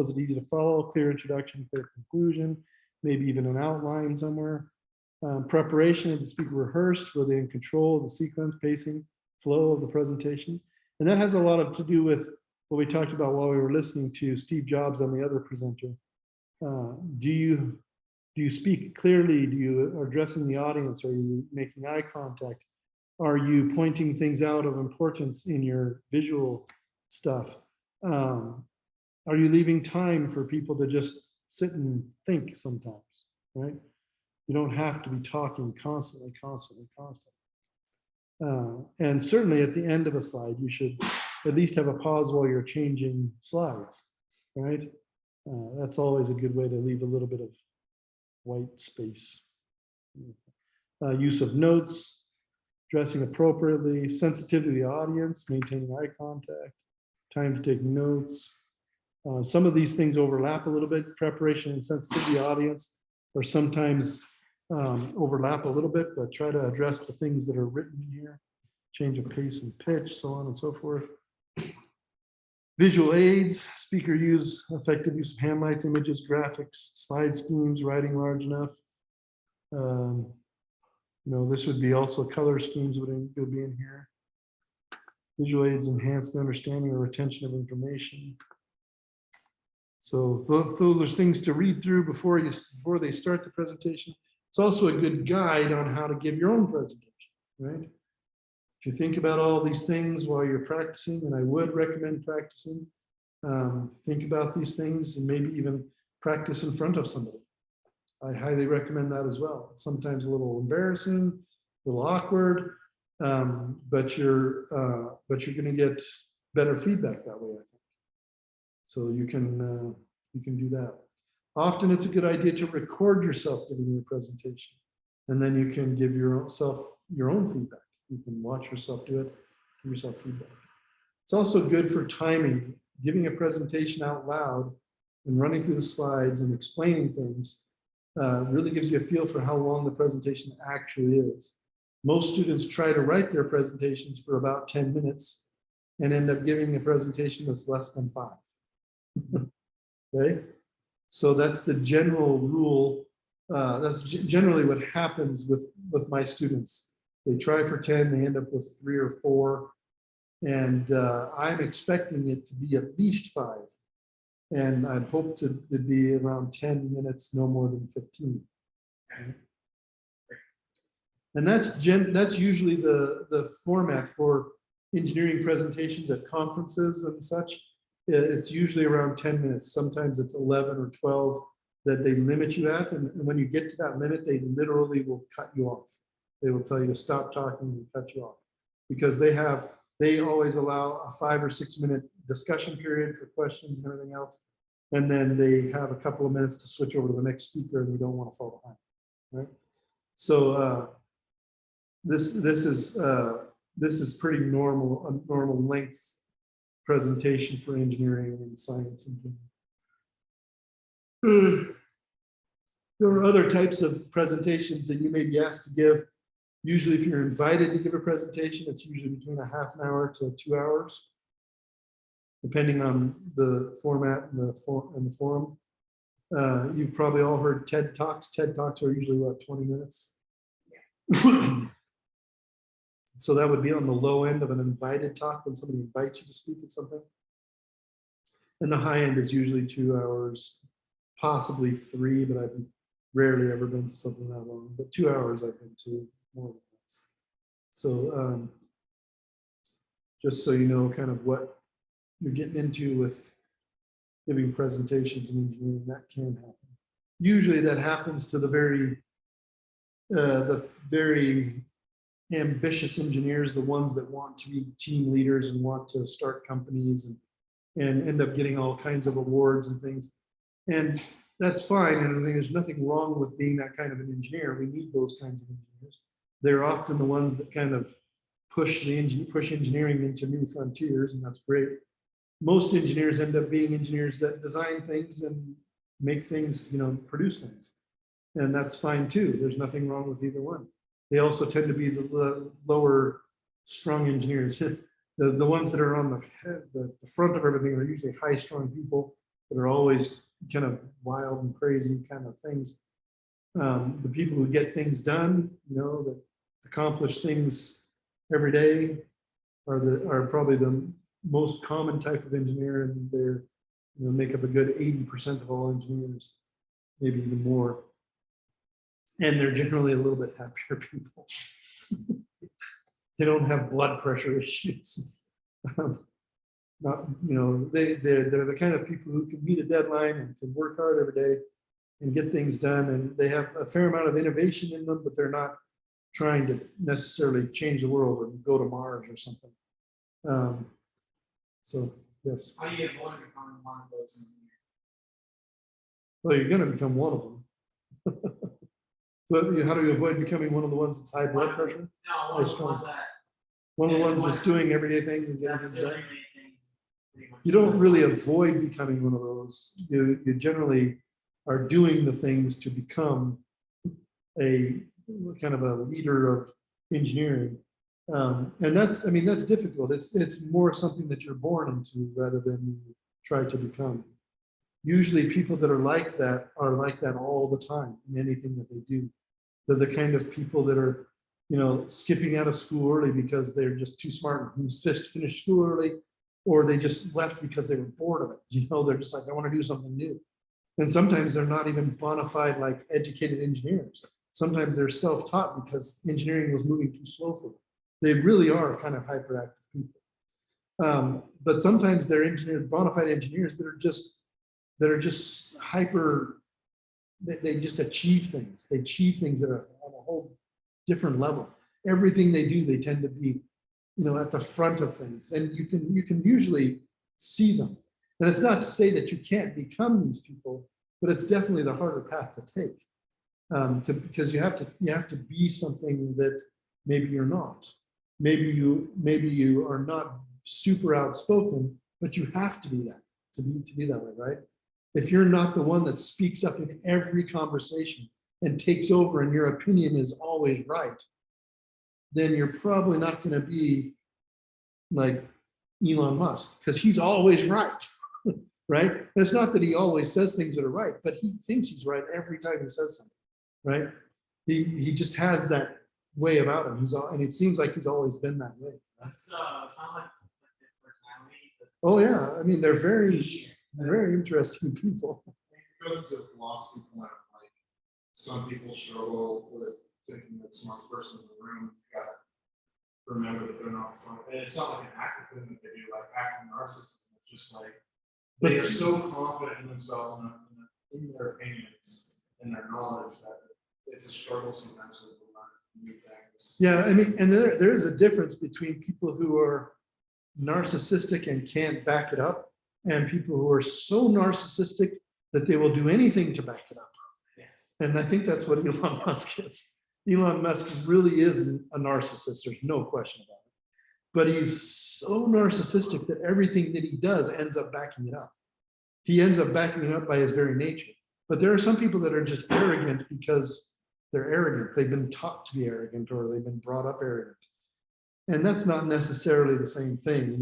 it easy to follow, clear introduction, clear conclusion, maybe even an outline somewhere. Preparation, did the speaker rehearsed, were they in control of the sequence, pacing, flow of the presentation? And that has a lot to do with what we talked about while we were listening to Steve Jobs on the other presenter. Do you speak clearly? Do you are addressing the audience? Are you making eye contact? Are you pointing things out of importance in your visual stuff? Are you leaving time for people to just sit and think sometimes, right? You don't have to be talking constantly. And certainly at the end of a slide, you should at least have a pause while you're changing slides, right? That's always a good way to leave a little bit of white space. Use of notes, dressing appropriately, sensitivity to the audience, maintaining eye contact, time to take notes. Some of these things overlap a little bit. Preparation and sensitivity to the audience are sometimes overlap a little bit, but try to address the things that are written in here. Change of pace and pitch, so on and so forth. Visual aids, speaker use, effective use of hand lights, images, graphics, slide schemes, writing large enough. This would be also color schemes would be in here. Visual aids enhance the understanding or retention of information. So there's things to read through before they start the presentation. It's also a good guide on how to give your own presentation, right? If you think about all these things while you're practicing, and I would recommend practicing, think about these things and maybe even practice in front of somebody. I highly recommend that as well. It's sometimes a little embarrassing, a little awkward, but you're going to get better feedback that way, I think. So you can do that. Often it's a good idea to record yourself giving your presentation, and then you can give yourself your own feedback. You can watch yourself do it, give yourself feedback. It's also good for timing. Giving a presentation out loud and running through the slides and explaining things really gives you a feel for how long the presentation actually is. Most students try to write their presentations for about 10 minutes and end up giving a presentation that's less than 5. Okay, so that's the general rule. That's generally what happens with my students. They try for 10, they end up with 3 or 4, and I'm expecting it to be at least 5, and I'd hope to be around 10 minutes, no more than 15. Okay. And that's usually the format for engineering presentations at conferences and such. It's usually around 10 minutes. Sometimes it's 11 or 12 that they limit you at. And when you get to that limit, they literally will cut you off. They will tell you to stop talking and cut you off, because they always allow a 5 or 6 minute discussion period for questions and everything else. And then they have a couple of minutes to switch over to the next speaker, and they don't want to fall behind, right? So this is pretty normal, a normal length presentation for engineering and science and there are other types of presentations that you may be asked to give. Usually if you're invited to give a presentation, it's usually between a half an hour to 2 hours, depending on the format and the forum. You've probably all heard TED Talks. TED Talks are usually about 20 minutes. So that would be on the low end of an invited talk, when somebody invites you to speak at something. And the high end is usually 2 hours, possibly 3, but I've rarely ever been to something that long. But 2 hours I've been to more than once. So just so you know kind of what you're getting into with giving presentations in engineering, that can happen. Usually that happens to the very ambitious engineers, the ones that want to be team leaders and want to start companies and end up getting all kinds of awards and things. And that's fine. And I think there's nothing wrong with being that kind of an engineer. We need those kinds of engineers. They're often the ones that kind of push push engineering into new frontiers, and that's great. Most engineers end up being engineers that design things and make things, produce things. And that's fine too. There's nothing wrong with either one. They also tend to be the lower strung engineers. The ones that are on the front of everything are usually high strung people that are always kind of wild and crazy kind of things. The people who get things done, that accomplish things every day are probably the most common type of engineer, and they're make up a good 80% of all engineers, maybe even more. And they're generally a little bit happier people. They don't have blood pressure issues. Not, they're the kind of people who can meet a deadline and can work hard every day and get things done. And they have a fair amount of innovation in them, but they're not trying to necessarily change the world or go to Mars or something. So, yes. How do you avoid becoming one of those engineers? Well, you're going to become one of them. So how do you avoid becoming one of the ones that's high blood pressure? No, one of the ones that. One of the ones that's doing everyday thing and getting That's things done? doing anything pretty much. You don't really avoid becoming one of those. You generally are doing the things to become a kind of a leader of engineering. And that's difficult. It's more something that you're born into rather than you try to become. Usually people that are like that all the time in anything that they do. They're the kind of people that are, skipping out of school early because they're just too smart and finished school early, or they just left because they were bored of it. They're just like, I want to do something new. And sometimes they're not even bona fide, like educated engineers. Sometimes they're self-taught because engineering was moving too slow for them. They really are kind of hyperactive people. But sometimes they're bona fide engineers that are just hyper, they just achieve things. They achieve things at a whole different level. Everything they do, they tend to be, at the front of things, and you can usually see them. And it's not to say that you can't become these people, but it's definitely the harder path to take, because you have to be something that maybe you're not. Maybe you are not super outspoken, but you have to be that to be that way, right? If you're not the one that speaks up in every conversation and takes over and your opinion is always right, then you're probably not going to be like Elon Musk, because he's always right, right? And it's not that he always says things that are right, but he thinks he's right every time he says something, right? He just has that way about him. And it seems like he's always been that way. That's it's not like their personality. But Oh yeah, they're very interesting people. It goes into a philosophy point, like some people struggle with thinking that the smartest person in the room. You gotta remember that they're not smart. And it's not like an active thing that they do, like active narcissism. It's just like they are so confident in themselves and in their opinions and their knowledge that it's a struggle sometimes to learn new things. Yeah, and there is a difference between people who are narcissistic and can't back it up, and people who are so narcissistic that they will do anything to back it up. yes. And I think that's what Elon Musk is. Elon Musk really is a narcissist, there's no question about it. But he's so narcissistic that everything that he does ends up backing it up. He ends up backing it up by his very nature. But there are some people that are just arrogant because they're arrogant. They've been taught to be arrogant, or they've been brought up arrogant. And that's not necessarily the same thing.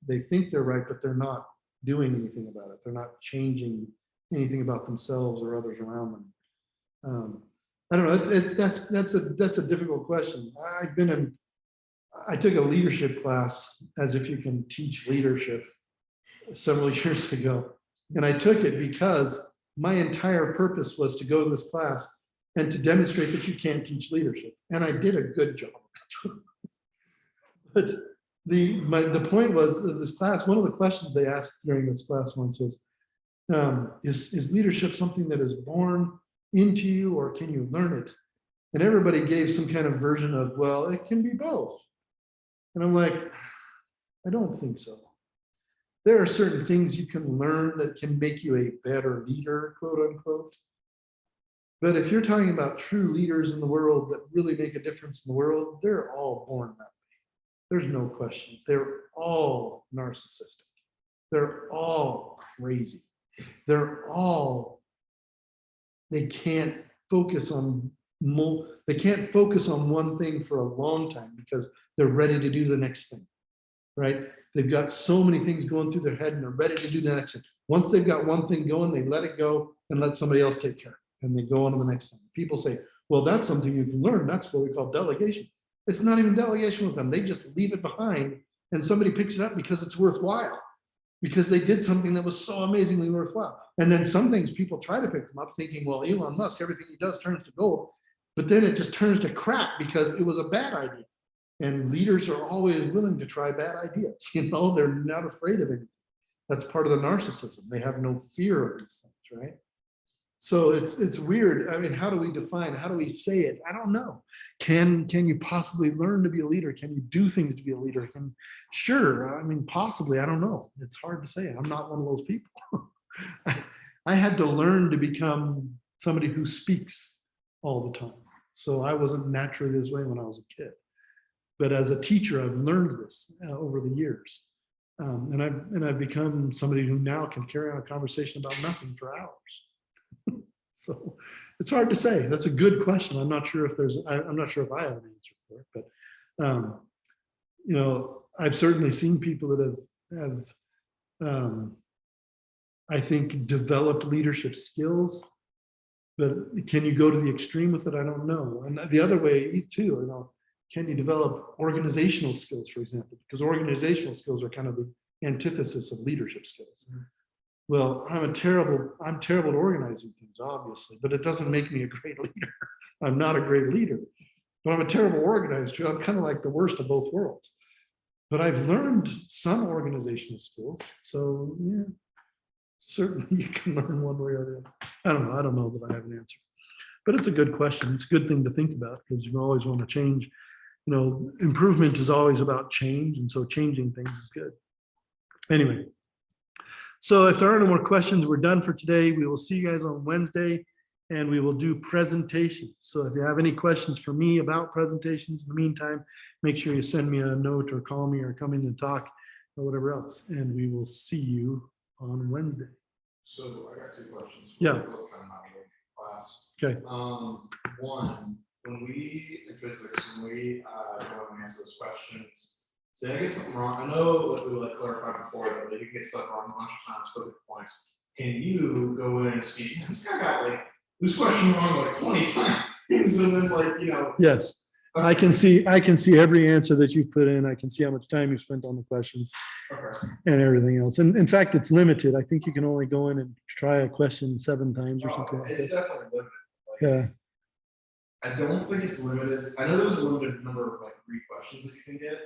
They think they're right, but they're not doing anything about it. They're not changing anything about themselves or others around them. I don't know. That's a difficult question. I took a leadership class, as if you can teach leadership, several years ago, and I took it because my entire purpose was to go to this class and to demonstrate that you can't teach leadership, and I did a good job. But the point was that this class, one of the questions they asked during this class once was, is leadership something that is born into you, or can you learn it? And everybody gave some kind of version of, well, it can be both. And I'm like, I don't think so. There are certain things you can learn that can make you a better leader, quote unquote. But if you're talking about true leaders in the world that really make a difference in the world, they're all born that way. There's no question. They're all narcissistic. They're all crazy. They're all, they can't focus on they can't focus on one thing for a long time because they're ready to do the next thing, right? They've got so many things going through their head and they're ready to do the next thing. Once they've got one thing going, they let it go and let somebody else take care of it. And they go on to the next thing. People say, well, that's something you can learn. That's what we call delegation. It's not even delegation with them. They just leave it behind and somebody picks it up because it's worthwhile, because they did something that was so amazingly worthwhile. And then some things people try to pick them up thinking, well, Elon Musk, everything he does turns to gold, but then it just turns to crap because it was a bad idea. And leaders are always willing to try bad ideas. You know, they're not afraid of anything. That's part of the narcissism. They have no fear of these things, right? So it's weird. I mean, how do we define, how do we say it? I don't know. Can you possibly learn to be a leader? Can you do things to be a leader? Sure, I mean, possibly, I don't know. It's hard to say. I'm not one of those people. I had to learn to become somebody who speaks all the time. So I wasn't naturally this way when I was a kid. But as a teacher, I've learned this over the years. And I've become somebody who now can carry on a conversation about nothing for hours. So it's hard to say. That's a good question. I'm not sure if I'm not sure if I have an answer for it, but you know, I've certainly seen people that have I think developed leadership skills, but can you go to the extreme with it? I don't know. And the other way too, you know, can you develop organizational skills, for example? Because organizational skills are kind of the antithesis of leadership skills. Well, I'm terrible at organizing things, obviously, but it doesn't make me a great leader. I'm not a great leader, but I'm a terrible organizer too. I'm kind of like the worst of both worlds. But I've learned some organizational skills. So yeah, certainly you can learn one way or the other. I don't know that I have an answer, but it's a good question. It's a good thing to think about because you always want to change. You know, improvement is always about change. And so changing things is good. Anyway, so if there are no more questions, we're done for today. We will see you guys on Wednesday and we will do presentations. So if you have any questions for me about presentations in the meantime, make sure you send me a note or call me or come in and talk or whatever else. And we will see you on Wednesday. So I got two questions. Yeah. Both kind of out of class. Okay. One, when we in physics, when we go and answer those questions, say I get something wrong. I know what we clarified before that like, you get stuff wrong a bunch of times, still get points. Can you go in and see this guy got like this question wrong like 20 times? And then like, you know. Yes. I can see every answer that you've put in. I can see how much time you spent on the questions Okay. and everything else. And in fact, it's limited. I think you can only go in and try a question 7 times or something like It's that. definitely limited. Like, Yeah. I don't think it's limited. I know there's a limited number of like 3 questions that you can get.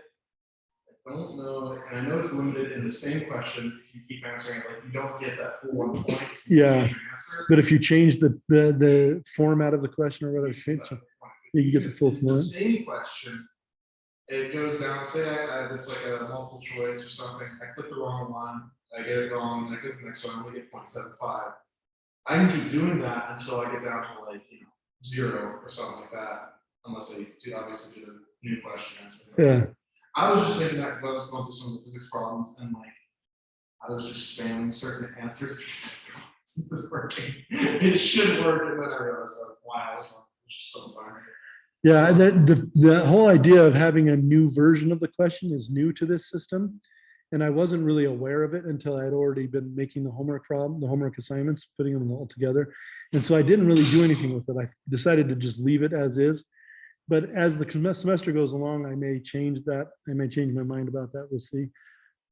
I don't know, and I know it's limited in the same question. If you keep answering it, like you don't get that full 1 point. if you Yeah. change your answer. But if you change the format of the question or whatever, you get the full The point. same question, it goes down, say it's like a multiple choice or something, I click the wrong one, I get it wrong, I click the next one, I only get 0.75. I can keep doing that until I get down to like, you know, 0 or something like that, unless I do obviously do a new question. and stuff like Yeah. that. I was just thinking that because I was going through some of the physics problems and like, I was just spamming certain answers. This is working. It should work, and then I realized like, wow, I was just so far. Yeah, the whole idea of having a new version of the question is new to this system. And I wasn't really aware of it until I had already been making the homework problem, the homework assignments, putting them all together. And so I didn't really do anything with it. I decided to just leave it as is. But as the semester goes along, I may change that. I may change my mind about that. We'll see.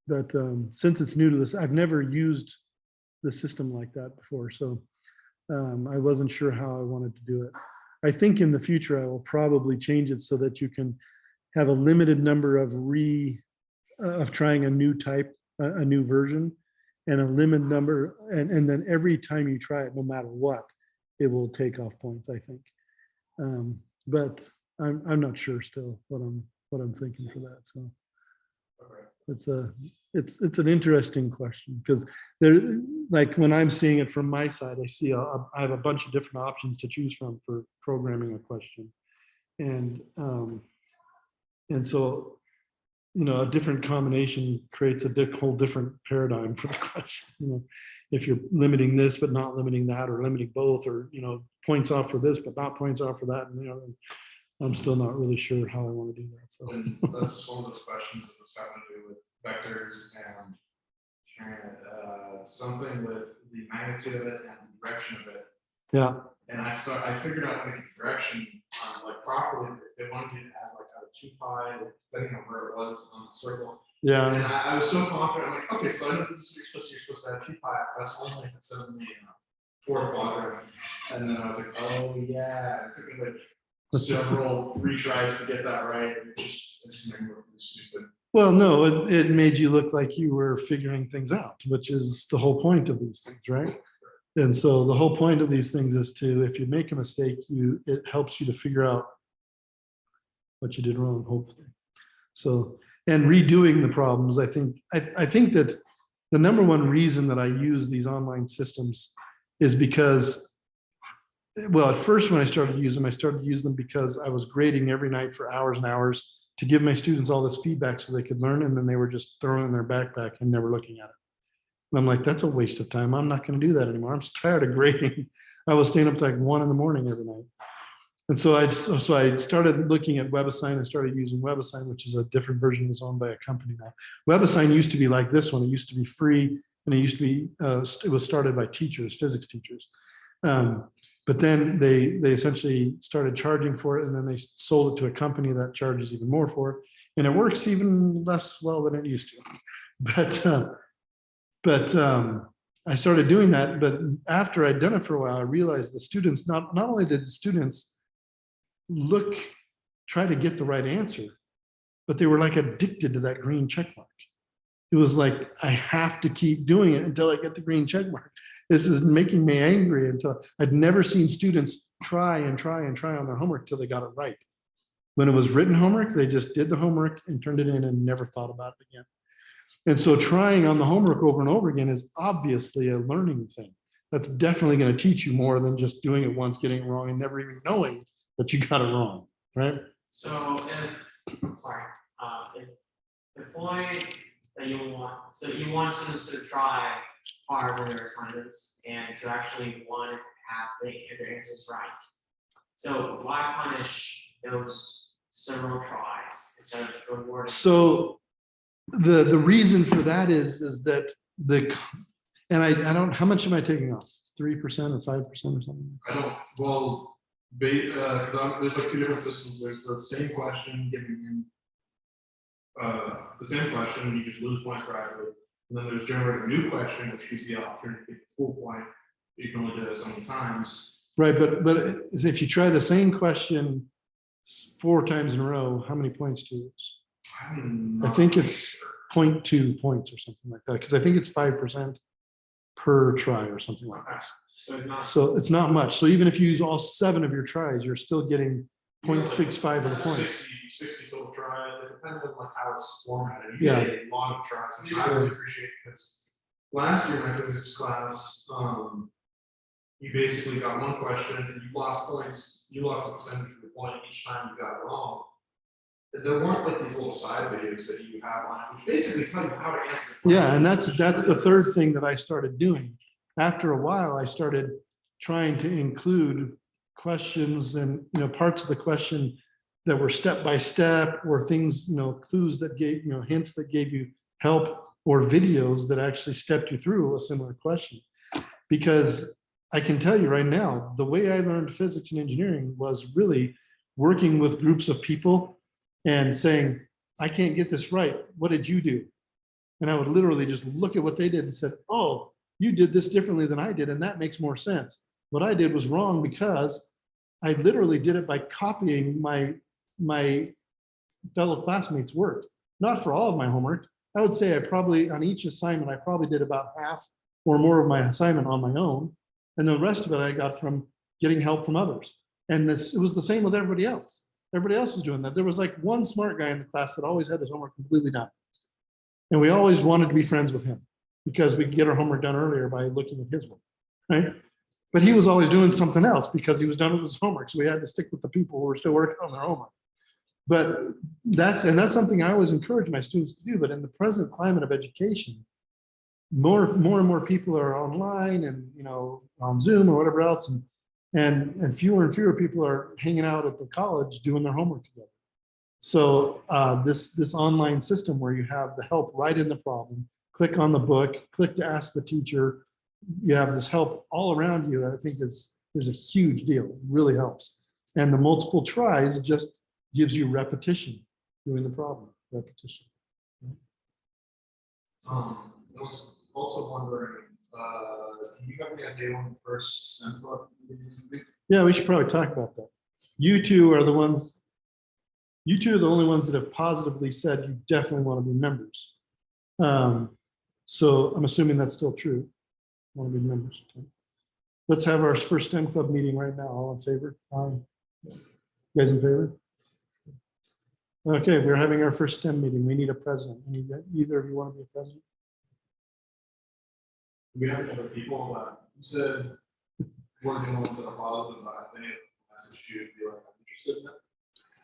But since it's new to this, I've never used the system like that before. So I wasn't sure how I wanted to do it. I think in the future, I will probably change it so that you can have a limited number of trying a new type, a new version, and a limited number. And then every time you try it, no matter what, it will take off points, I think. But I'm not sure still what I'm thinking for that. So it's an interesting question because there, like when I'm seeing it from my side, I see I have a bunch of different options to choose from for programming a question, and so a different combination creates a whole different paradigm for the question. If you're limiting this, but not limiting that, or limiting both, or, points off for this, but not points off for that. And, I'm still not really sure how I want to do that. So And that's just one of those questions that was having to do with vectors and something with the magnitude of it and the direction of it. yeah, And I figured out maybe direction, like properly, if they wanted you to have like a 2 pi, depending on where it was on the circle. And yeah. I was so confident, I'm like, okay, so I know this is you're supposed to have 2 pi, that's only if it's in the fourth quadrant. And then I was like, oh yeah, it took me like several retries to get that right. It just made me look really stupid. Well, no, it made you look like you were figuring things out, which is the whole point of these things, right? And so the whole point of these things is to, if you make a mistake, it helps you to figure out what you did wrong, hopefully. So, and redoing the problems, I think that the number one reason that I use these online systems is because, well, at first when I started using them because I was grading every night for hours and hours to give my students all this feedback so they could learn, and then they were just throwing it in their backpack and never looking at it. And I'm like, that's a waste of time. I'm not going to do that anymore. I'm tired of grading. I was staying up to like 1 a.m. every night. And so I started looking at WebAssign and started using WebAssign, which is a different version that's owned by a company now. WebAssign used to be like this one. It used to be free, and it used to be, it was started by teachers, physics teachers. But then they essentially started charging for it, and then they sold it to a company that charges even more for it. And it works even less well than it used to. But I started doing that. But after I'd done it for a while, I realized the students, not only did the students try to get the right answer, but they were like addicted to that green check mark. It was like, I have to keep doing it until I get the green check mark. This is making me angry. Until I'd never seen students try and try and try on their homework till they got it right. When it was written homework, they just did the homework and turned it in and never thought about it again. And so trying on the homework over and over again is obviously a learning thing. That's definitely going to teach you more than just doing it once, getting it wrong, and never even knowing that you got it wrong, right? So if the point that you want students to try hard on their assignments and to actually want to have their answers right. So why punish those several tries instead of rewarding? So the reason for that is that and I don't, how much am I taking off? 3% or 5% or something? I don't, well, because there's like 2 different systems. There's the same question giving you the same question, and you just lose points gradually. And then there's generate a new question, which gives you the opportunity to get the full point. You can only do it so many times. Right, but if you try the same question 4 times in a row, how many points do you lose? I think it's 0.2 points or something like that, because I think it's 5% per try or something like this. So it's not much. So even if you use all 7 of your tries, you're still getting 0.65 of the points. 60 total tries. It depends on like how it's formatted. You Yeah. get a lot of tries, and I really appreciate it because last year in my physics class, you basically got one question and you lost points. You lost a percentage of the point each time you got it wrong. There weren't like these little side videos that you have on it, which basically tell you how to answer. Yeah, and that's the third thing that I started doing. After a while, I started trying to include questions and parts of the question that were step by step, or things, clues that gave, hints that gave you help, or videos that actually stepped you through a similar question. Because I can tell you right now, the way I learned physics and engineering was really working with groups of people and saying, I can't get this right. What did you do? And I would literally just look at what they did and said, oh, you did this differently than I did, and that makes more sense. What I did was wrong because I literally did it by copying my fellow classmates' work. Not for all of my homework. I would say I probably, on each assignment, I probably did about half or more of my assignment on my own. And the rest of it I got from getting help from others. And it was the same with everybody else. Everybody else was doing that. There was like one smart guy in the class that always had his homework completely done. And we always wanted to be friends with him because we could get our homework done earlier by looking at his work, right? But he was always doing something else because he was done with his homework. So we had to stick with the people who were still working on their homework. But that's something I always encourage my students to do, but in the present climate of education, more and more people are online and, you know, on Zoom or whatever else, and fewer people are hanging out at the college doing their homework together. So this online system where you have the help right in the problem, click on the book, click to ask the teacher, you have this help all around you, I think is a huge deal. It really helps. And the multiple tries just gives you repetition doing the problem, repetition. I was also wondering, do you have any idea when the first STEM club meeting is gonna be? Yeah, we should probably talk about that. You two are the only ones that have positively said you definitely want to be members. So I'm assuming that's still true. Want to be members. Okay. Let's have our first STEM club meeting right now. All in favor? You guys in favor? Okay, we're having our first STEM meeting. We need a president. Either of you want to be a president? We have other people that you said we're the ones that are positive, but I think message you if you're interested in it.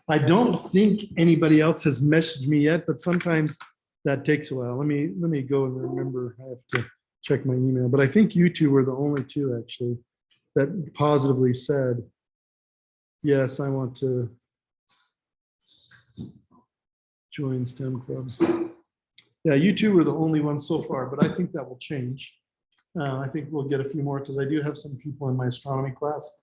I don't think anybody else has messaged me yet, but sometimes that takes a while. Let me go and remember. I have to check my email, but I think you two were the only two actually that positively said, yes, I want to join STEM clubs. Yeah, you two were the only ones so far, but I think that will change. I think we'll get a few more because I do have some people in my astronomy class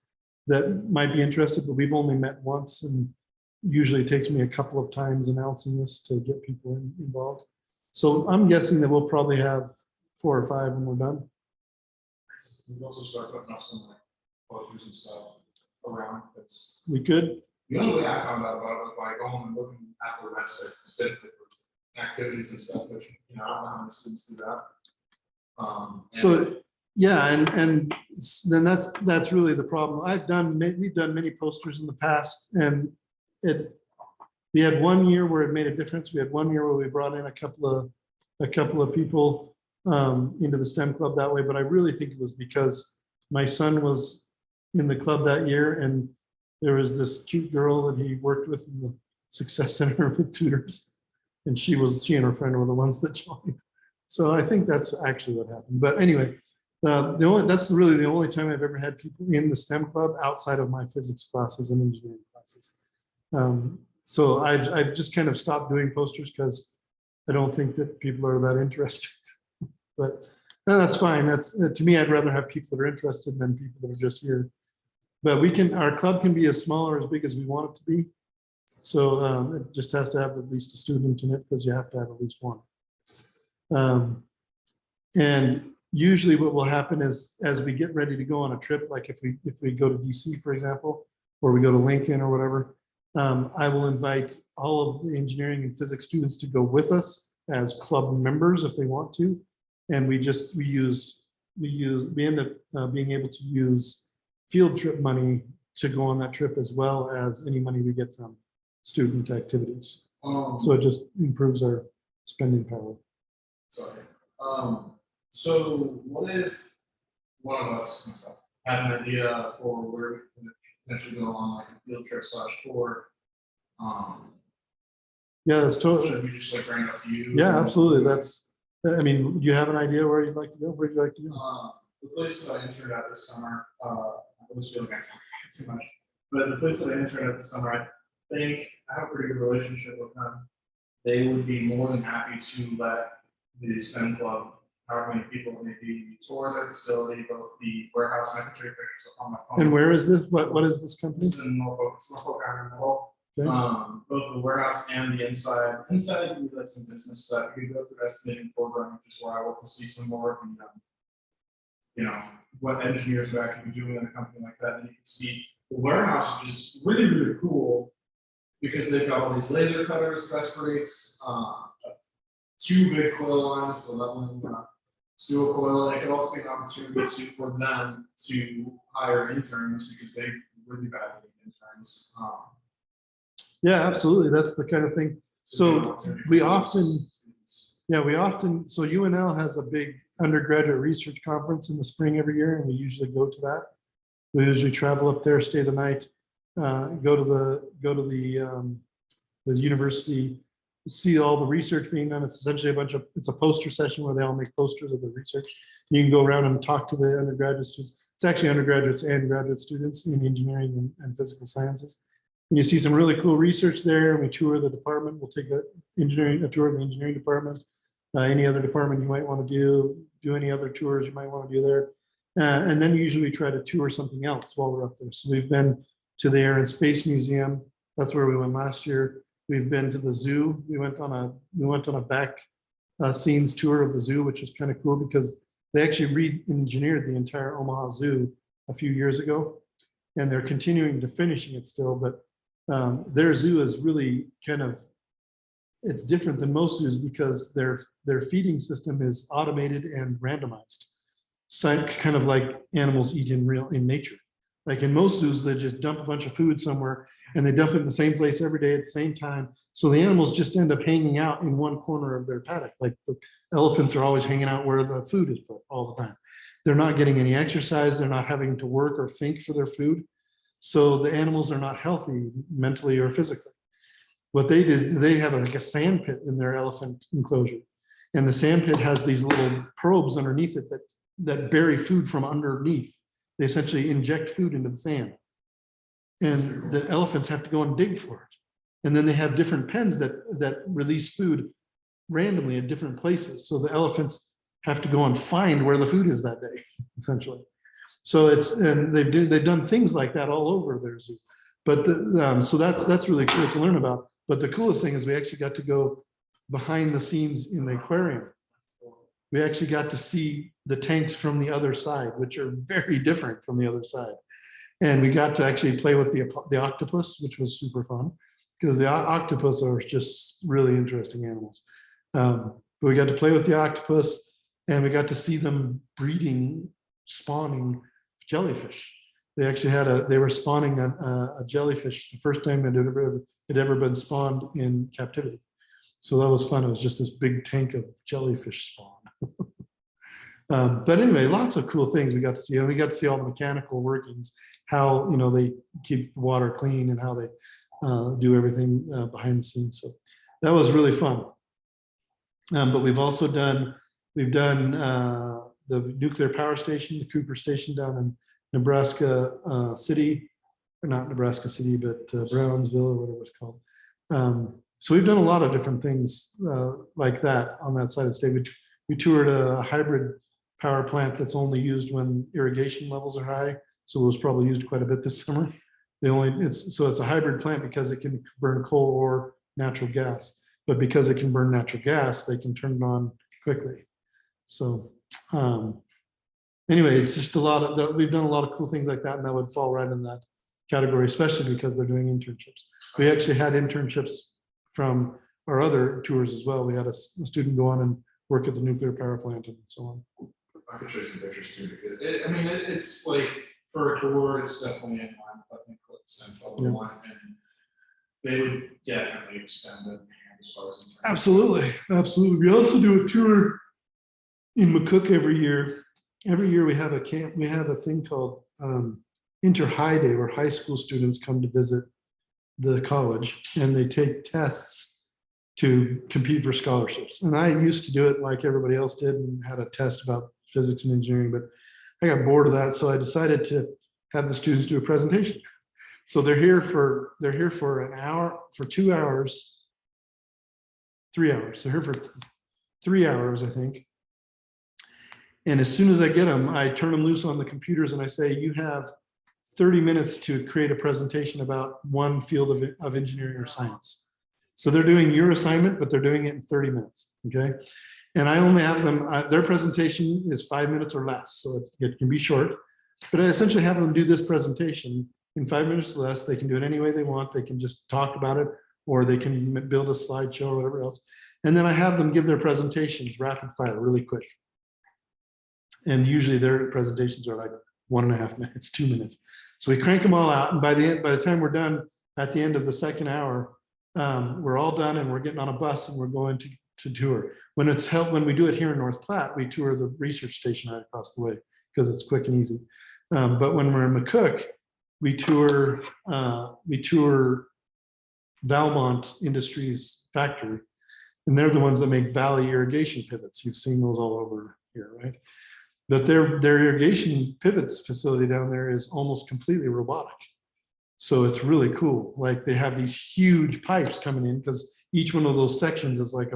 that might be interested, but we've only met once, and usually it takes me a couple of times announcing this to get people involved. So I'm guessing that we'll probably have 4 or 5 when we're done. We've also started putting up some like posters and stuff around. It's We could. the only way I found out about it was by going and looking at their website specifically for activities and stuff, which, you know, I don't know how many students do that. So, yeah, and then that's really the problem. We've done many posters in the past, and we had 1 year where it made a difference. We had 1 year where we brought in a couple of people into the STEM club that way, but I really think it was because my son was in the club that year, and there was this cute girl that he worked with in the Success Center with tutors, and she and her friend were the ones that joined. So I think that's actually what happened. But anyway, that's really the only time I've ever had people in the STEM club outside of my physics classes and engineering classes. So I've just kind of stopped doing posters because I don't think that people are that interested. But that's fine. That's to me, I'd rather have people that are interested than people that are just here. But our club can be as small or as big as we want it to be. So it just has to have at least a student in it because you have to have at least one. And usually what will happen is as we get ready to go on a trip, like if we go to DC, for example, or we go to Lincoln or whatever, I will invite all of the engineering and physics students to go with us as club members if they want to. And we end up being able to use field trip money to go on that trip as well as any money we get from student activities. So it just improves our spending power. Sorry. So what if one of us myself, had an idea for where we can potentially go on like a field trip / tour? Yeah, that's totally. Should we just like bring it up to you? Yeah, absolutely. I mean, do you have an idea where you'd like to go? Where'd you like to go? The place that I interned at this summer, I was feeling like too much, but the place that I interned at this summer, I think I have a pretty good relationship with them. They would be more than happy to let the STEM club, however many people it may be, tour their facility, both the warehouse, and I can show you pictures on my phone. And where is this? What is this company? This is in Norfolk, it's Norfolk Island Mall. Okay. Both the warehouse and the inside. Inside, we like some business stuff. You could go through estimating program, which is where I want to see some more of the, you know, what engineers would actually be doing in a company like that. And you can see the warehouse, which is really, really cool because they've got all these laser cutters, press brakes, 2 big coil lines for leveling steel coil. And it could also be an opportunity for them to hire interns because they really badly need interns. Yeah, absolutely. That's the kind of thing. So we often, so UNL has a big undergraduate research conference in the spring every year, and we usually go to that. We usually travel up there, stay the night, go to the the university, see all the research being done. It's essentially it's a poster session where they all make posters of the research. You can go around and talk to the undergraduate students. It's actually undergraduates and graduate students in engineering and physical sciences. And you see some really cool research there. We tour the department. We'll take a tour of the engineering department. Any other department you might want to do any other tours you might want to do there. And then usually we try to tour something else while we're up there. So we've been to the Air and Space Museum. That's where we went last year. We've been to the zoo. We went on a back scenes tour of the zoo, which is kind of cool because they actually re-engineered the entire Omaha Zoo a few years ago, and they're continuing to finishing it still. But their zoo is really it's different than most zoos because their feeding system is automated and randomized. So kind of like animals eat in nature. Like in most zoos, they just dump a bunch of food somewhere and they dump it in the same place every day at the same time. So the animals just end up hanging out in one corner of their paddock. Like the elephants are always hanging out where the food is put all the time. They're not getting any exercise. They're not having to work or think for their food. So the animals are not healthy mentally or physically. What they did, they have like a sand pit in their elephant enclosure. And the sand pit has these little probes underneath it that bury food from underneath. They essentially inject food into the sand. And the elephants have to go and dig for it. And then they have different pens that release food randomly at different places. So the elephants have to go and find where the food is that day, essentially. So and they've done things like that all over their zoo. But so that's really cool to learn about. But the coolest thing is we actually got to go behind the scenes in the aquarium. We actually got to see the tanks from the other side, which are very different from the other side. And we got to actually play with the octopus, which was super fun because the octopus are just really interesting animals. But we got to play with the octopus and we got to see them spawning jellyfish. They actually they were spawning a jellyfish the first time it ever been spawned in captivity. So that was fun. It was just this big tank of jellyfish spawn. But anyway, lots of cool things we got to see. And we got to see all the mechanical workings, how they keep the water clean and how they do everything behind the scenes. So that was really fun. But we've also done the nuclear power station, the Cooper Station down in Nebraska City, or not Nebraska City, but Brownsville or whatever it's called. So we've done a lot of different things like that on that side of the state. We toured a hybrid power plant that's only used when irrigation levels are high. So it was probably used quite a bit this summer. It's a hybrid plant because it can burn coal or natural gas. But because it can burn natural gas, they can turn it on quickly. So anyway, it's just we've done a lot of cool things like that, and that would fall right in that category, especially because they're doing internships. We actually had internships from our other tours as well. We had a student go on and work at the nuclear power plant and so on. I could show you some pictures too. It's like for a tour, it's definitely in line with, I think, what Central would want, and they would definitely extend it as far as. Absolutely. We also do a tour in McCook every year. Every year we have a camp. We have a thing called Inter-High Day, where high school students come to visit the college and they take tests to compete for scholarships. And I used to do it like everybody else did and had a test about physics and engineering, but I got bored of that. So I decided to have the students do a presentation. So they're here for an hour, for 2 hours, 3 hours. They're here for 3 hours, I think. And as soon as I get them, I turn them loose on the computers and I say, you have 30 minutes to create a presentation about one field of engineering or science. So they're doing your assignment, but they're doing it in 30 minutes, okay? And I only have them, their presentation is 5 minutes or less, so it can be short. But I essentially have them do this presentation in 5 minutes or less. They can do it any way they want. They can just talk about it, or they can build a slideshow or whatever else. And then I have them give their presentations rapid fire, really quick. And usually their presentations are like 1.5 minutes, 2 minutes. So we crank them all out. And by the time we're done at the end of the second hour, we're all done and we're getting on a bus and we're going to tour. When we do it here in North Platte, we tour the research station right across the way because it's quick and easy. But when we're in McCook, we tour Valmont Industries factory. And they're the ones that make Valley irrigation pivots. You've seen those all over here, right? But their irrigation pivots facility down there is almost completely robotic. So it's really cool. Like they have these huge pipes coming in because each one of those sections is like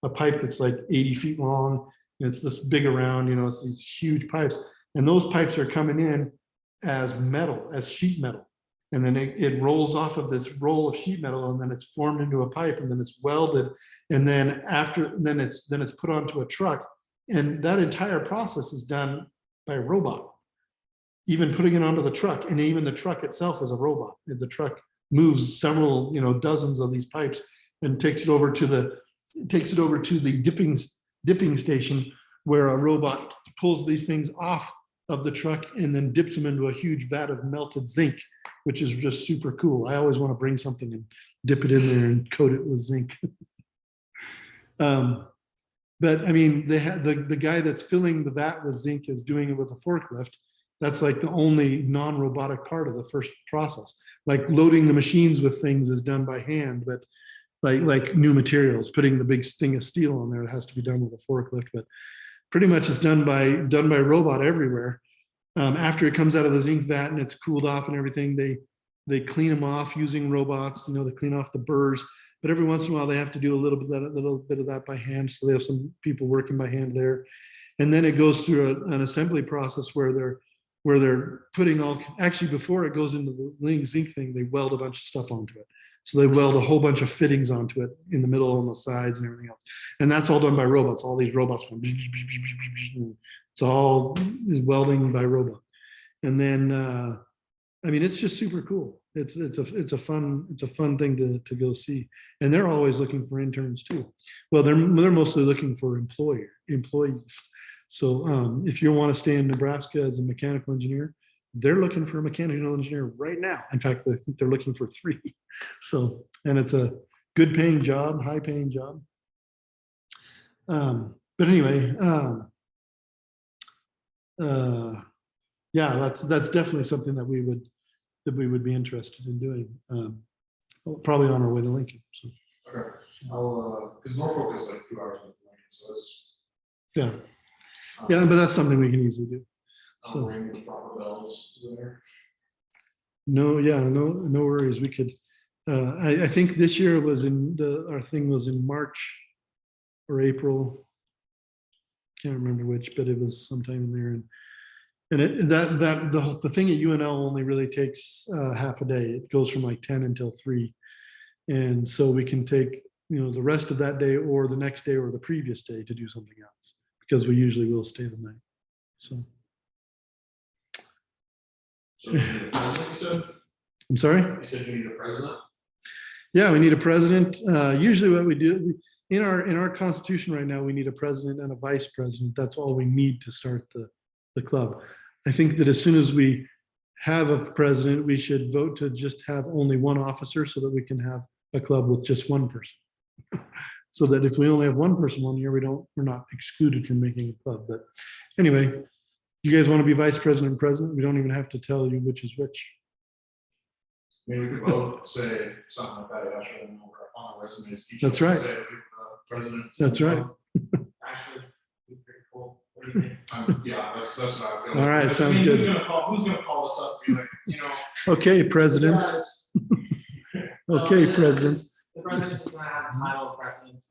a pipe that's like 80 feet long. And it's this big around, it's these huge pipes. And those pipes are coming in as metal, as sheet metal. And then it rolls off of this roll of sheet metal, and then it's formed into a pipe, and then it's welded. And then it's put onto a truck. And that entire process is done by a robot. Even putting it onto the truck, and even the truck itself is a robot. The truck moves several, dozens of these pipes and takes it over to the dipping station, where a robot pulls these things off of the truck and then dips them into a huge vat of melted zinc, which is just super cool. I always want to bring something and dip it in there and coat it with zinc. But I mean, they have the guy that's filling the vat with zinc is doing it with a forklift. That's like the only non-robotic part of the first process. Like loading the machines with things is done by hand, but like new materials, putting the big thing of steel on there, it has to be done with a forklift. But pretty much it's done by robot everywhere. After it comes out of the zinc vat and it's cooled off and everything, they clean them off using robots. They clean off the burrs. But every once in a while, they have to do a little bit of that by hand. So they have some people working by hand there. And then it goes through an assembly process where they're putting actually before it goes into the zinc thing, they weld a bunch of stuff onto it. So they weld a whole bunch of fittings onto it in the middle, on the sides, and everything else. And that's all done by robots. All these robots, it's all is welding by robot. And then, I mean, it's just super cool. It's a fun thing to go see. And they're always looking for interns too. Well, they're mostly looking for employees. So if you want to stay in Nebraska as a mechanical engineer, they're looking for a mechanical engineer right now. In fact, I think they're looking for 3. So, and it's a good paying job, high paying job. But anyway, yeah, that's definitely something that we would be interested in doing. Probably on our way to Lincoln. So. Okay, because Norfolk is like 2 hours from Lincoln, so it's. Yeah. Yeah, but that's something we can easily do. So ring with proper bells there. no worries. We could. I think this year was our thing was in March or April. Can't remember which, but it was sometime in there. And the thing at UNL only really takes half a day. It goes from like 10 until 3, and so we can take the rest of that day or the next day or the previous day to do something else, because we usually will stay the night. So. So we need a president, you said? I'm sorry? You said you need a president? Yeah, we need a president. Usually what we do in our constitution right now, we need a president and a vice president. That's all we need to start the club. I think that as soon as we have a president, we should vote to just have only one officer so that we can have a club with just one person. So that if we only have one person 1 year, we're not excluded from making a club. But anyway, you guys want to be vice president and president? We don't even have to tell you which is which. Maybe we could both say something like that, actually, on our resumes. That's right. Say, president. That's right. Actually, be pretty cool. What do you think? Yeah, that's what I feel. All right, Because, sounds who's good. gonna call us up and be like, Okay, presidents. Guys, Okay, the- presidents. The president's just gonna have the title of president.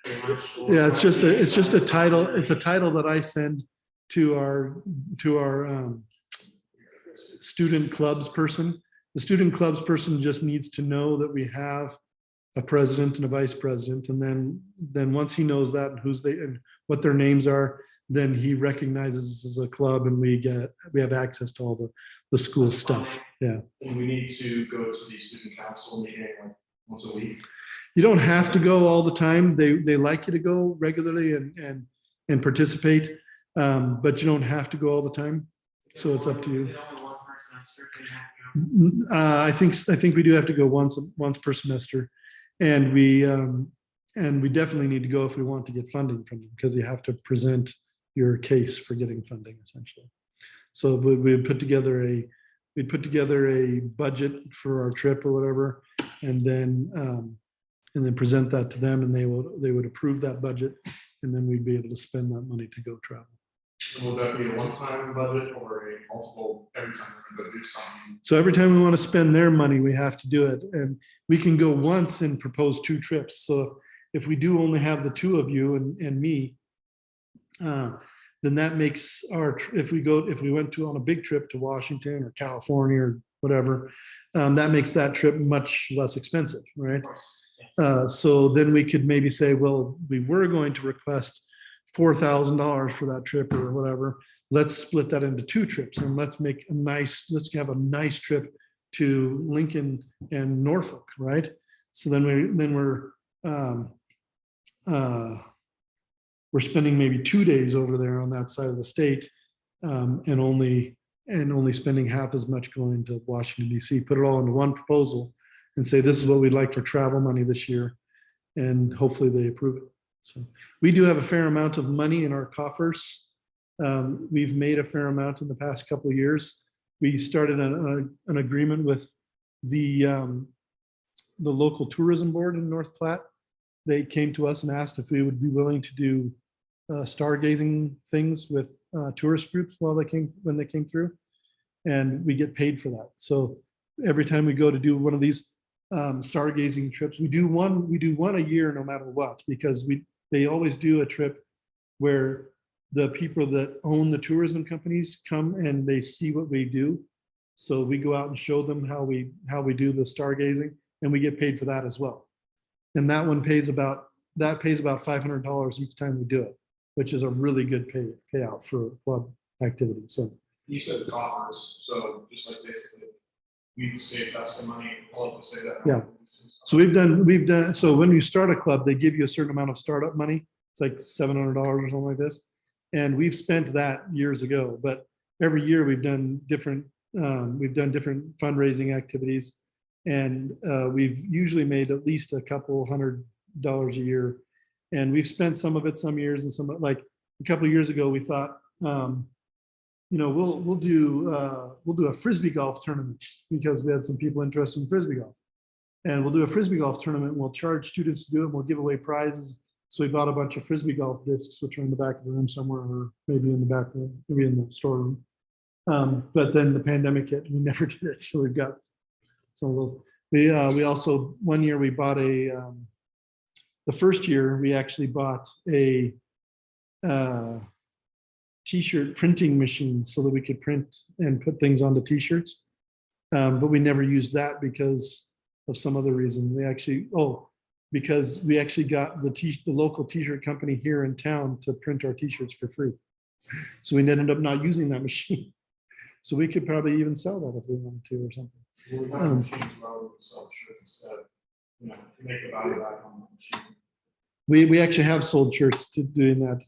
Pretty much. Yeah, it's just a title. It's a title that I send to our student clubs person. The student clubs person just needs to know that we have a president and a vice president, and then once he knows that and what their names are, then he recognizes us as a club, and we have access to all the school stuff. Yeah. And we need to go to the student council meeting like once a week. You don't have to go all the time. They like you to go regularly and participate, but you don't have to go all the time. So it's up to you. Is it only one per semester? Do you have to go? I think we do have to go once per semester, and we definitely need to go if we want to get funding from them, because you have to present your case for getting funding essentially. So we'd put together a budget for our trip or whatever, and then present that to them, and they would approve that budget, and then we'd be able to spend that money to go travel. So will that be a one-time budget or a multiple, every time we're gonna do something? So every time we want to spend their money, we have to do it. And we can go once and propose 2 trips. So if we do only have the 2 of you and me, then that makes if we went to on a big trip to Washington or California or whatever, that makes that trip much less expensive, right? Of course, yes. So then we could maybe say, well, we were going to request $4,000 for that trip or whatever. Let's split that into 2 trips and let's have a nice trip to Lincoln and Norfolk, right? So then we're spending maybe 2 days over there on that side of the state, and only spending half as much going to Washington DC. Put it all into one proposal and say, this is what we'd like for travel money this year, and hopefully they approve it. So we do have a fair amount of money in our coffers. We've made a fair amount in the past couple of years. We started an agreement with the local tourism board in North Platte. They came to us and asked if we would be willing to do stargazing things with tourist groups when they came through, and we get paid for that. So every time we go to do one of these stargazing trips, we do one a year no matter what, because they always do a trip where the people that own the tourism companies come and they see what we do. So we go out and show them how we do the stargazing, and we get paid for that as well. And that one pays about $500 each time we do it, which is a really good payout for club activity. So You said it's offers, so just like basically, we saved up some money, all of us say that. Yeah. So we've done, so when you start a club, they give you a certain amount of startup money. It's like $700 or something like this. And we've spent that years ago, but every year we've done different fundraising activities. And we've usually made at least a couple $100 a year. And we've spent some of it some years, and some, like a couple of years ago, we thought, we'll do a Frisbee golf tournament, because we had some people interested in Frisbee golf. And we'll do a Frisbee golf tournament, and we'll charge students to do it, and we'll give away prizes. So we bought a bunch of Frisbee golf discs, which are in the back of the room somewhere, or maybe in the back room, maybe in the storeroom. But then the pandemic hit, and we never did it. So we've got some of those. We also, one year we bought the first year we actually bought a t-shirt printing machine so that we could print and put things onto t-shirts. But we never used that because of some other reason. Because we actually got the local t-shirt company here in town to print our t-shirts for free. So we ended up not using that machine. So we could probably even sell that if we wanted to or something. We have machines where we sell shirts instead, to make the value back on the machine. We actually have sold shirts to doing that.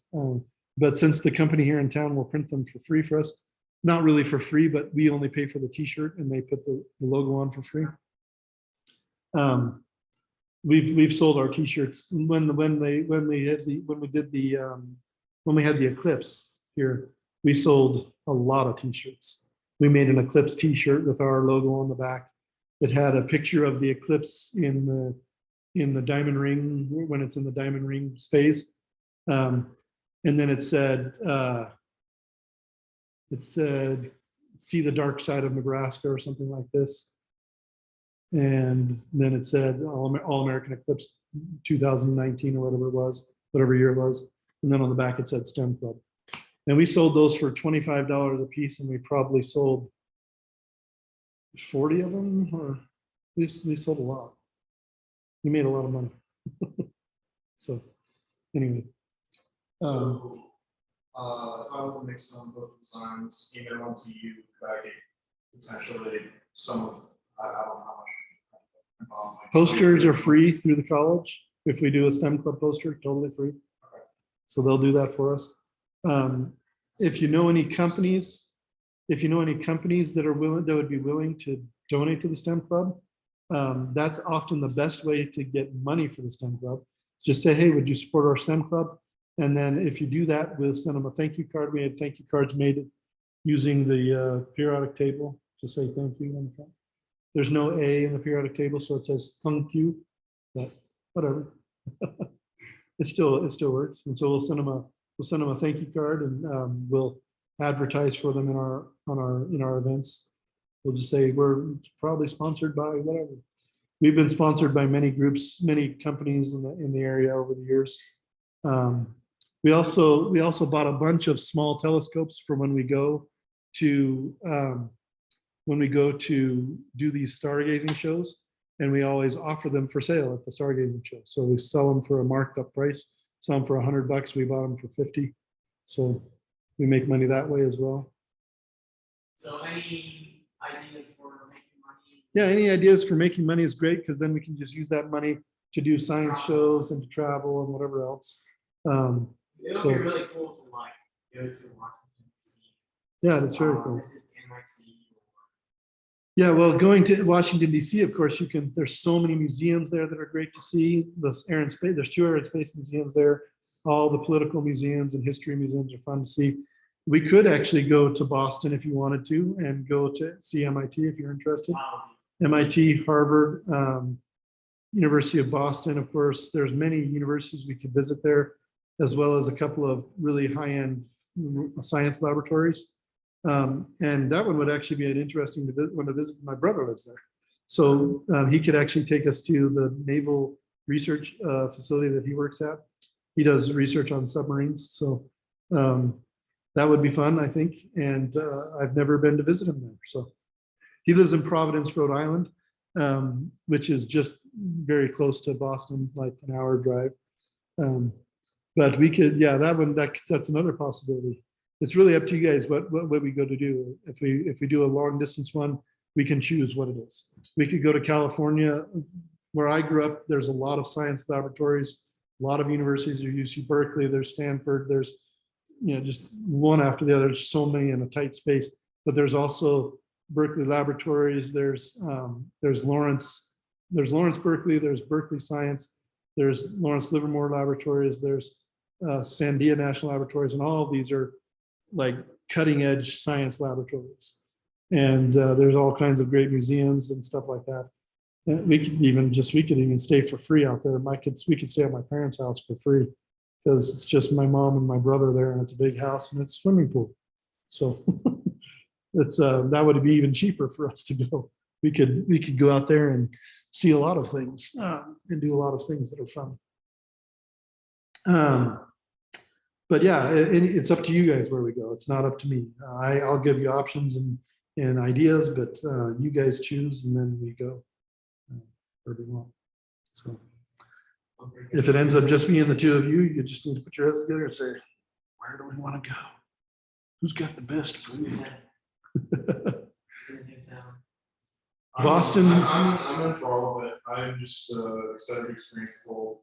But since the company here in town will print them for free for us, not really for free, but we only pay for the t-shirt and they put the logo on for free. We've sold our t-shirts when we had the eclipse here. We sold a lot of t-shirts. We made an eclipse t-shirt with our logo on the back. It had a picture of the eclipse in the diamond ring, when it's in the diamond ring phase. And then it said, see the dark side of Nebraska or something like this. And then it said All American Eclipse 2019 or whatever it was, whatever year it was. And then on the back it said STEM Club. And we sold those for $25 a piece, and we probably sold 40 of them, or we sold a lot. We made a lot of money. So anyway. So, I will make some of those designs, email them to you, potentially some of, I don't know how much. Posters are free through the college. If we do a STEM Club poster, totally free. Okay. So they'll do that for us. If you know any companies that would be willing to donate to the STEM Club, that's often the best way to get money for the STEM Club. Just say, hey, would you support our STEM Club? And then if you do that, we'll send them a thank you card. We had thank you cards made using the periodic table to say thank you on the front. There's no A in the periodic table, so it says thank you, but whatever. It still works. And so we'll send them a thank you card, and we'll advertise for them in our events. We'll just say we're probably sponsored by whatever. We've been sponsored by many groups, many companies in the area over the years. We also bought a bunch of small telescopes for when we go to do these stargazing shows, and we always offer them for sale at the stargazing show. So we sell them for a marked up price. Some for $100. We bought them for 50. So we make money that way as well. So any ideas for making money? Yeah, any ideas for making money is great, because then we can just use that money to do science shows and to travel and whatever else. It'll So- be really cool to like go to Washington DC. Yeah, that's very cool. This is MIT. Yeah, well, going to Washington DC, of course, there's so many museums there that are great to see. There's 2 Air and Space museums there. All the political museums and history museums are fun to see. We could actually go to Boston if you wanted to, and go to see MIT if you're interested. MIT, Harvard, University of Boston, of course. There's many universities we could visit there, as well as a couple of really high-end science laboratories. And that one would actually be an interesting one to visit. My brother lives there. So he could actually take us to the Naval Research facility that he works at. He does research on submarines. So that would be fun, I think. And I've never been to visit him there. So he lives in Providence, Rhode Island, which is just very close to Boston, like an hour drive. But we could, yeah, that's another possibility. It's really up to you guys what we go to do. If we do a long distance one, we can choose what it is. We could go to California, where I grew up. There's a lot of science laboratories, a lot of universities. There's UC Berkeley, there's Stanford, there's just one after the other. There's so many in a tight space. But there's also Berkeley laboratories. There's Lawrence Berkeley. There's Berkeley Science. There's Lawrence Livermore Laboratories. There's Sandia National Laboratories, and all of these are like cutting edge science laboratories. And there's all kinds of great museums and stuff like that. And we could even stay for free out there. We could stay at my parents' house for free, because it's just my mom and my brother there, and it's a big house and it's a swimming pool. So that would be even cheaper for us to go. We could go out there and see a lot of things and do a lot of things that are fun. But yeah, it's up to you guys where we go. It's not up to me. I'll give you options and ideas, but you guys choose, and then we go where we want. So if it ends up just me and the two of you, you just need to put your heads together and say, where do we want to go? Who's got the best food? Boston. I'm in for all of it. I'm just excited to experience the whole.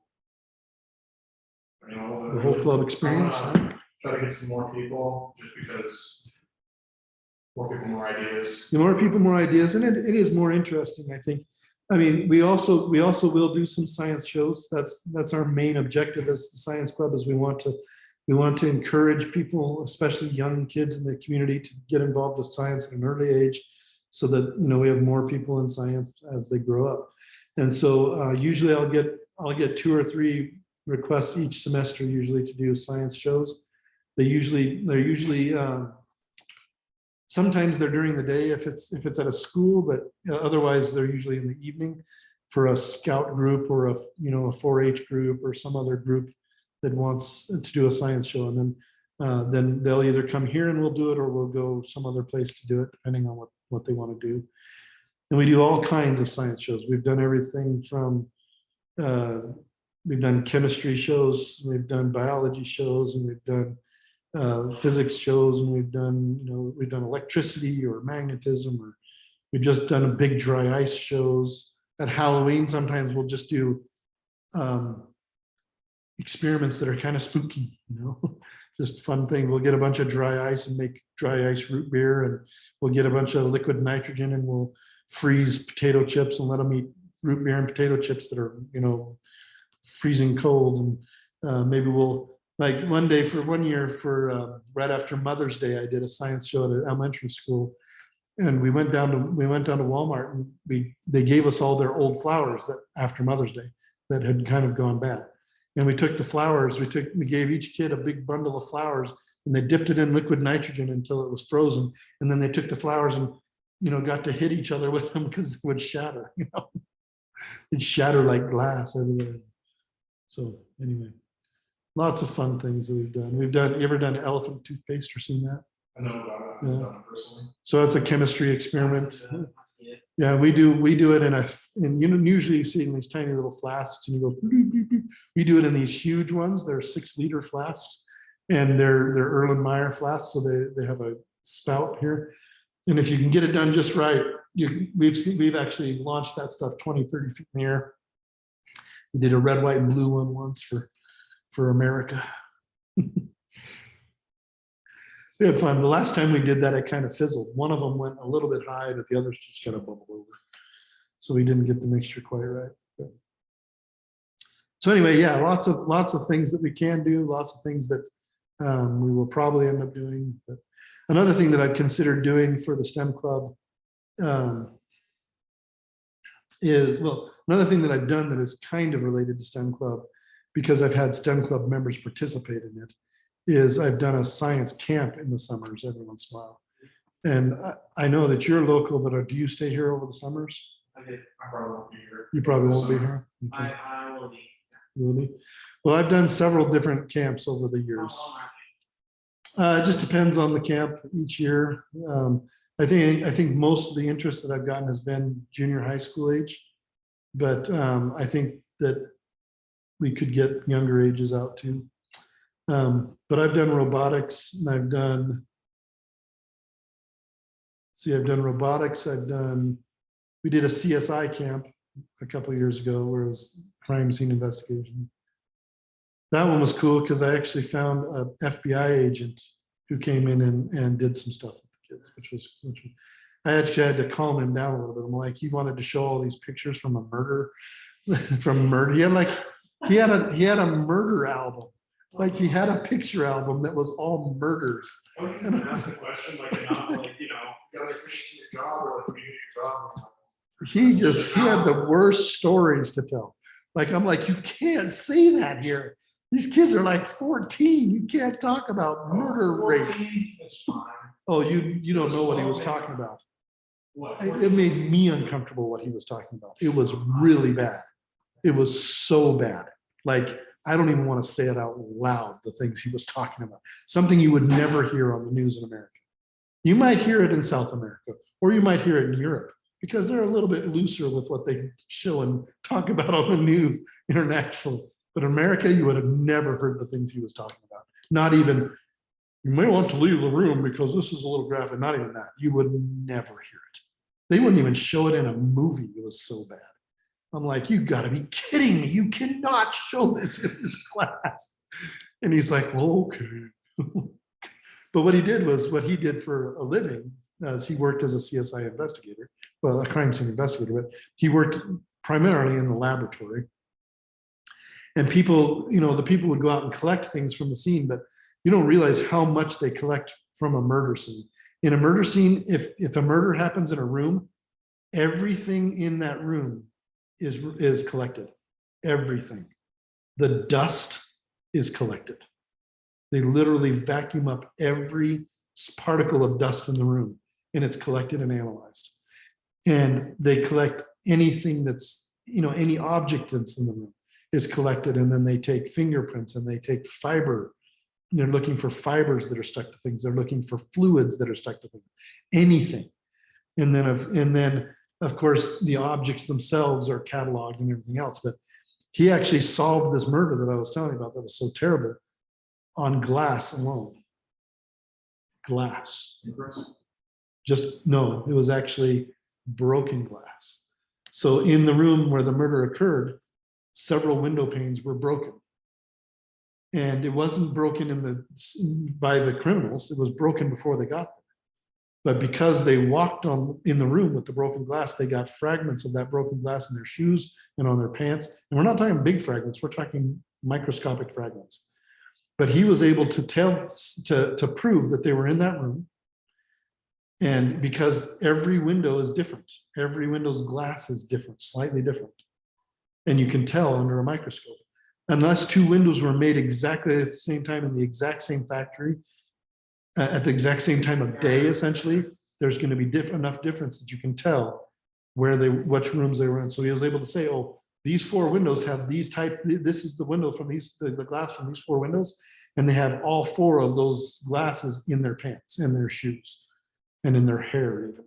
The whole club experience. Try to get some more people, just because more people, more ideas. The more people, more ideas, and it is more interesting, I think. I mean, we also will do some science shows. That's our main objective as the science club. Is we want to encourage people, especially young kids in the community, to get involved with science at an early age, so that we have more people in science as they grow up. And so usually I'll get 2 or 3 requests each semester, usually, to do science shows. They're usually sometimes they're during the day if it's at a school, but otherwise they're usually in the evening for a scout group or a 4-H group or some other group that wants to do a science show. And then they'll either come here and we'll do it, or we'll go some other place to do it, depending on what they want to do. And we do all kinds of science shows. We've done everything from we've done chemistry shows, we've done biology shows, and we've done physics shows, and we've done electricity or magnetism, or we've just done a big dry ice shows. At Halloween, sometimes we'll just do experiments that are kind of spooky, just fun thing. We'll get a bunch of dry ice and make dry ice root beer, and we'll get a bunch of liquid nitrogen and we'll freeze potato chips and let them eat root beer and potato chips that are, freezing cold. And maybe we'll, like one year for right after Mother's Day, I did a science show at an elementary school, And we went down to Walmart and they gave us all their old flowers that after Mother's Day that had kind of gone bad. And we took the flowers, we gave each kid a big bundle of flowers and they dipped it in liquid nitrogen until it was frozen. And then they took the flowers and, got to hit each other with them because it would shatter, It'd shatter like glass everywhere. So anyway, lots of fun things that we've done. You ever done elephant toothpaste or seen that? I know about it, I've Yeah. done it personally. So it's a chemistry experiment. I see it. Yeah, we do it and usually you see it in these tiny little flasks and you go, "Boop, boop, boop." We do it in these huge ones. They're 6-liter flasks and they're Erlenmeyer flasks. So they have a spout here. And if you can get it done just right, we've actually launched that stuff 20, 30 feet in the air. We did a red, white, and blue one once for America. We had fun. The last time we did that, it kind of fizzled. One of them went a little bit high, but the others just kind of bubbled over. So we didn't get the mixture quite right. So anyway, yeah, lots of things that we can do, lots of things that we will probably end up doing. But another thing that I've considered doing for the STEM Club another thing that I've done that is kind of related to STEM Club, because I've had STEM Club members participate in it, is I've done a science camp in the summers every once in a while. And I know that you're local, but do you stay here over the summers? I probably won't be here. You probably won't be here. Okay. I will be. Really? Well, I've done several different camps over the years. It just depends on the camp each year. I think most of the interest that I've gotten has been junior high school age, but I think that we could get younger ages out too. But I've done robotics and I've done robotics. We did a CSI camp a couple of years ago where it was crime scene investigation. That one was cool because I actually found an FBI agent who came in and did some stuff with the kids, which was I actually had to calm him down a little bit. I'm like, he wanted to show all these pictures from a murder, He had a murder album. Like he had a picture album that was all murders. I was gonna ask the question, not gotta finish your job or like your job or something. He had the worst stories to tell. I'm like, you can't say that here. These kids are like 14. You can't talk about murder rate. 14, it's fine. Oh, you don't know what he was talking about. What? It made me uncomfortable what he was talking about. It was really bad. It was so bad. I don't even want to say it out loud, the things he was talking about. Something you would never hear on the news in America. You might hear it in South America, or you might hear it in Europe, because they're a little bit looser with what they show and talk about on the news internationally. But in America, you would have never heard the things he was talking about. Not even, you may want to leave the room because this is a little graphic. Not even that. You would never hear it. They wouldn't even show it in a movie. It was so bad. I'm like, you gotta be kidding me. You cannot show this in this class. And he's like, well, okay. But what he did for a living, is he worked as a CSI investigator, well, a crime scene investigator, but he worked primarily in the laboratory. And people, the people would go out and collect things from the scene, but you don't realize how much they collect from a murder scene. In a murder scene, if a murder happens in a room, everything in that room is collected. Everything. The dust is collected. They literally vacuum up every particle of dust in the room, and it's collected and analyzed. And they collect anything that's, any object that's in the room is collected, and then they take fingerprints and they take fiber. They're looking for fibers that are stuck to things. They're looking for fluids that are stuck to things. Anything. And then of course, the objects themselves are cataloged and everything else. But he actually solved this murder that I was telling you about that was so terrible on glass alone. Glass. No, it was actually broken glass. So in the room where the murder occurred, several window panes were broken. And it wasn't broken by the criminals. It was broken before they got there. But because they walked in the room with the broken glass, they got fragments of that broken glass in their shoes and on their pants. And we're not talking big fragments, we're talking microscopic fragments. But he was able to prove that they were in that room. And because every window is different, every window's glass is different, slightly different. And you can tell under a microscope. Unless two windows were made exactly at the same time in the exact same factory, at the exact same time of day, essentially, there's going to be enough difference that you can tell which rooms they were in. So he was able to say, oh, these four windows have these this is the window from the glass from these four windows, and they have all four of those glasses in their pants, in their shoes, and in their hair even.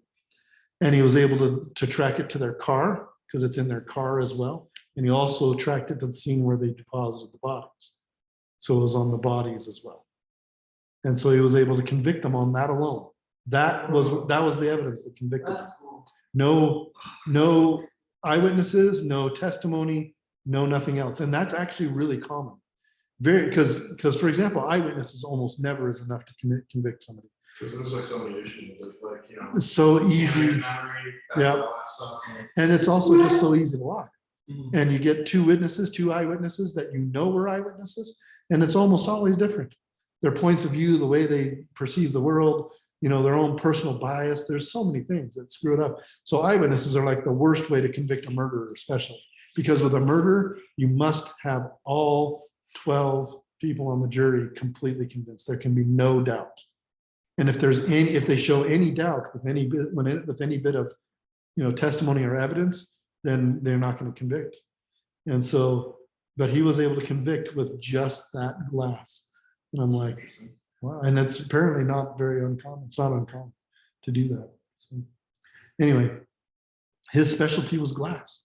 And he was able to track it to their car, because it's in their car as well. And he also tracked it to the scene where they deposited the bodies. So it was on the bodies as well. And so he was able to convict them on that alone. That was the evidence that convicted them. No eyewitnesses, no testimony, no nothing else. And that's actually really common. Because for example, eyewitnesses almost never is enough to convict somebody. Because there's like so many issues, like, you know. It's so easy. Memory, Yeah. all that stuff, And it's also just so easy to lie. Mhm. And you get two eyewitnesses that you know were eyewitnesses, and it's almost always different. Their points of view, the way they perceive the world, their own personal bias. There's so many things that screw it up. So eyewitnesses are like the worst way to convict a murderer, especially because with a murder, you must have all 12 people on the jury completely convinced. There can be no doubt. And if they show any doubt with any bit of testimony or evidence, then they're not going to convict. And so, but he was able to convict with just that glass. And I'm like, wow. And it's apparently not very uncommon. It's not uncommon to do that. So anyway, his specialty was glass.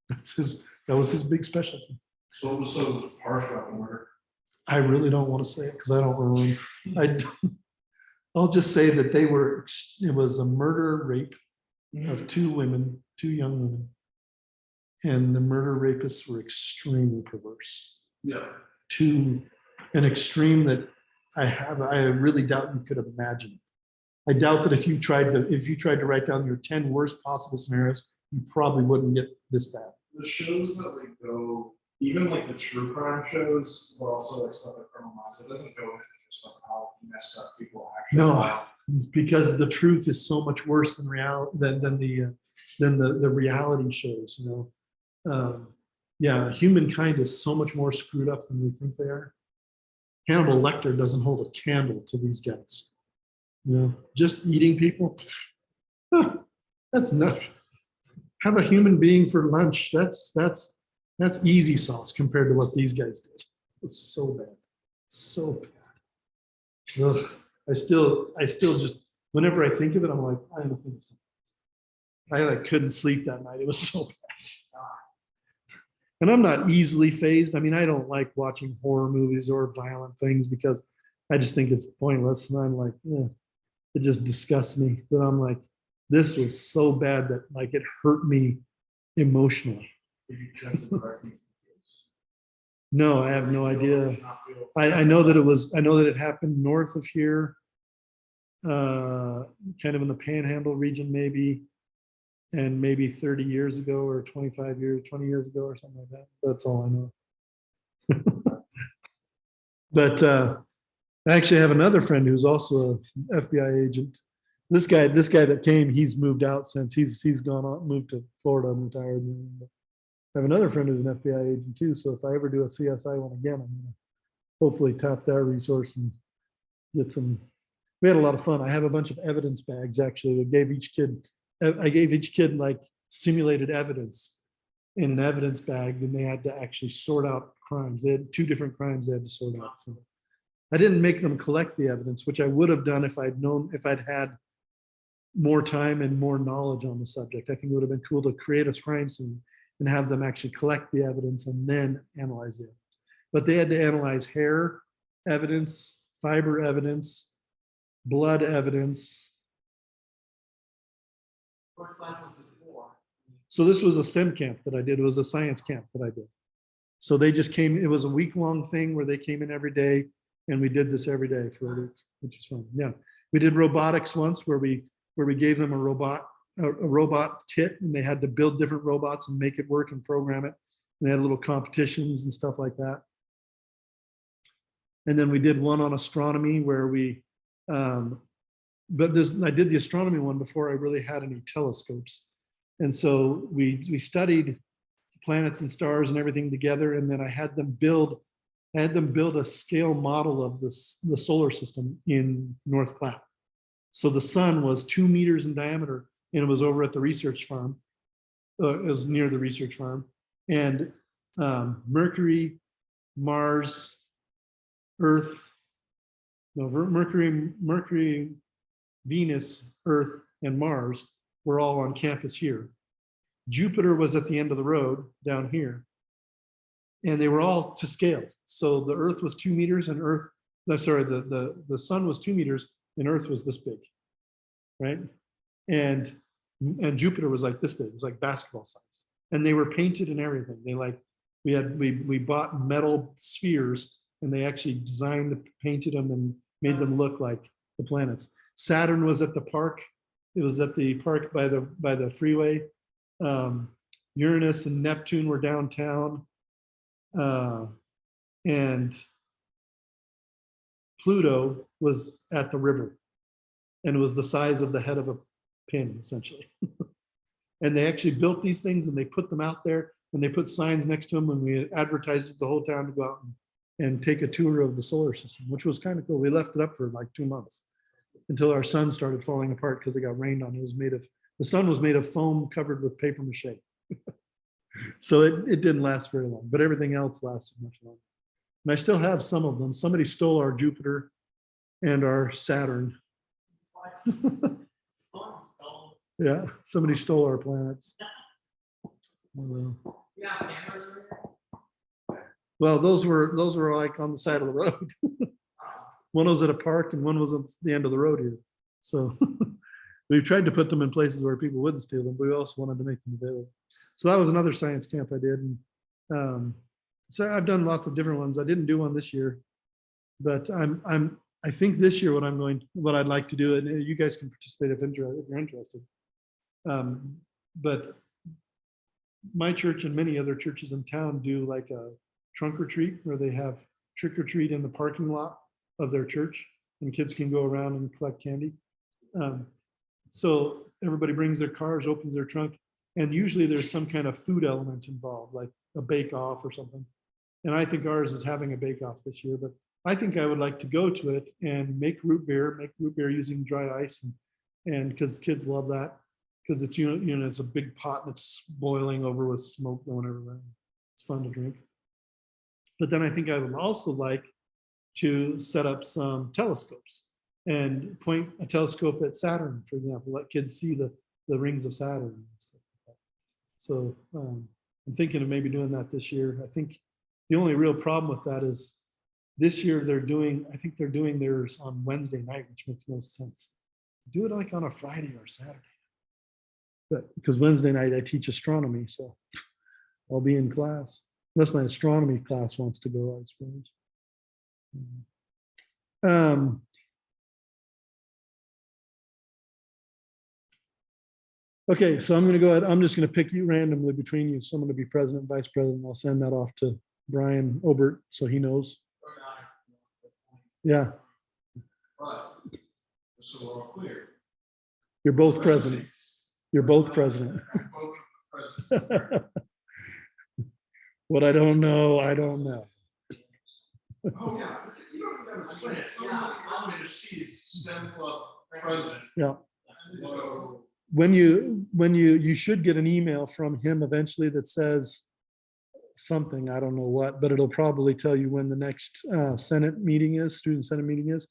That was his big specialty. So what was so harsh about the murder? I really don't want to say it because I don't remember. I'll just say that it was a murder rape of two young women. And the murder rapists were extremely perverse. Yeah. To an extreme that I really doubt you could imagine. I doubt that if you tried to write down your 10 worst possible scenarios, you probably wouldn't get this bad. The shows that like go, even like the true crime shows, but also like stuff like Criminal Minds, it doesn't go into just like how messed up people actually No. are. Because the truth is so much worse than the reality shows, yeah, humankind is so much more screwed up than we think they are. Hannibal Lecter doesn't hold a candle to these guys. Just eating people, that's not. Have a human being for lunch. That's easy sauce compared to what these guys did. It's so bad, so bad. Ugh. I still just, whenever I think of it, I'm like, I don't think so. I couldn't sleep that night. It was so bad. And I'm not easily fazed. I mean, I don't like watching horror movies or violent things because I just think it's pointless. And I'm like, it just disgusts me. But I'm like, this was so bad that like it hurt me emotionally. Did you check the correct details? No, I have no idea. Did you not feel- I know that it happened north of here, kind of in the Panhandle region, maybe, and maybe 30 years ago or 20 years ago or something like that. That's all I know. But I actually have another friend who's also an FBI agent. This guy that came, he's moved out since he's gone on, moved to Florida and retired. I have another friend who's an FBI agent too. So if I ever do a CSI one again, I'm gonna hopefully tap that resource and get some. We had a lot of fun. I have a bunch of evidence bags actually. I gave each kid like simulated evidence in an evidence bag, and they had to actually sort out crimes. They had 2 different crimes they had to sort out. So I didn't make them collect the evidence, which I would have done if I'd had more time and more knowledge on the subject. I think it would have been cool to create a crime scene and have them actually collect the evidence and then analyze the evidence. But they had to analyze hair evidence, fiber evidence, blood evidence. What class was this for? So this was a STEM camp that I did. It was a science camp that I did. So they just came, it was a week-long thing where they came in every day and we did this every day for a week, which was fun. Yeah. We did robotics once where we gave them a robot kit, and they had to build different robots and make it work and program it. And they had little competitions and stuff like that. And then we did one on astronomy where we but I did the astronomy one before I really had any telescopes. And so we studied planets and stars and everything together. And then I had them build a scale model of the solar system in North Platte. So the sun was 2 meters in diameter, and it was over at the research farm. It was near the research farm. And Mercury, Mars, Earth, no, Mercury, Venus, Earth, and Mars were all on campus here. Jupiter was at the end of the road down here. And they were all to scale. So the Earth was 2 meters and the sun was 2 meters and Earth was this big, right? And Jupiter was like this big, it was like basketball size. And they were painted and everything. We bought metal spheres and they actually designed, painted them and made them look like the planets. Saturn was at the park. It was at the park by the freeway. Uranus and Neptune were downtown. And Pluto was at the river, and it was the size of the head of a pin, essentially. And they actually built these things and they put them out there and they put signs next to them, and we advertised it the whole town to go out and take a tour of the solar system, which was kind of cool. We left it up for like 2 months until our sun started falling apart because it got rained on. The sun was made of foam covered with paper mache. So it didn't last very long, but everything else lasted much longer. And I still have some of them. Somebody stole our Jupiter and our Saturn. Yeah, somebody stole our planets. Well, those were like on the side of the road. One was at a park and one was at the end of the road here. So we've tried to put them in places where people wouldn't steal them, but we also wanted to make them available. So that was another science camp I did. And so I've done lots of different ones. I didn't do one this year, but I think this year what I'd like to do, and you guys can participate if you're interested. But my church and many other churches in town do like a trunk or treat where they have trick or treat in the parking lot of their church, and kids can go around and collect candy. So everybody brings their cars, opens their trunk, and usually there's some kind of food element involved, like a bake-off or something. And I think ours is having a bake-off this year, but I think I would like to go to it and make root beer using dry ice, and because kids love that, because it's it's a big pot and it's boiling over with smoke going everywhere. It's fun to drink. But then I think I would also like to set up some telescopes and point a telescope at Saturn, for example, let kids see the rings of Saturn and stuff like that. So I'm thinking of maybe doing that this year. I think the only real problem with that is this year I think they're doing theirs on Wednesday night, which makes no sense. Do it like on a Friday or Saturday. But because Wednesday night I teach astronomy, so I'll be in class. Unless my astronomy class wants to go, I suppose. Okay, so I'm going to go ahead. I'm just going to pick you randomly between you. So I'm going to be president, vice president. I'll send that off to Brian Obert so he knows. Yeah, But, so we're all clear. you're both president. You're both president. Both presidents. What I don't know, I don't know. Oh, yeah, you don't have to explain it. Someone else may just see STEM Club president. Yeah. So, When you should get an email from him eventually that says something, I don't know what, but it'll probably tell you when the next Senate meeting is, student Senate meeting is.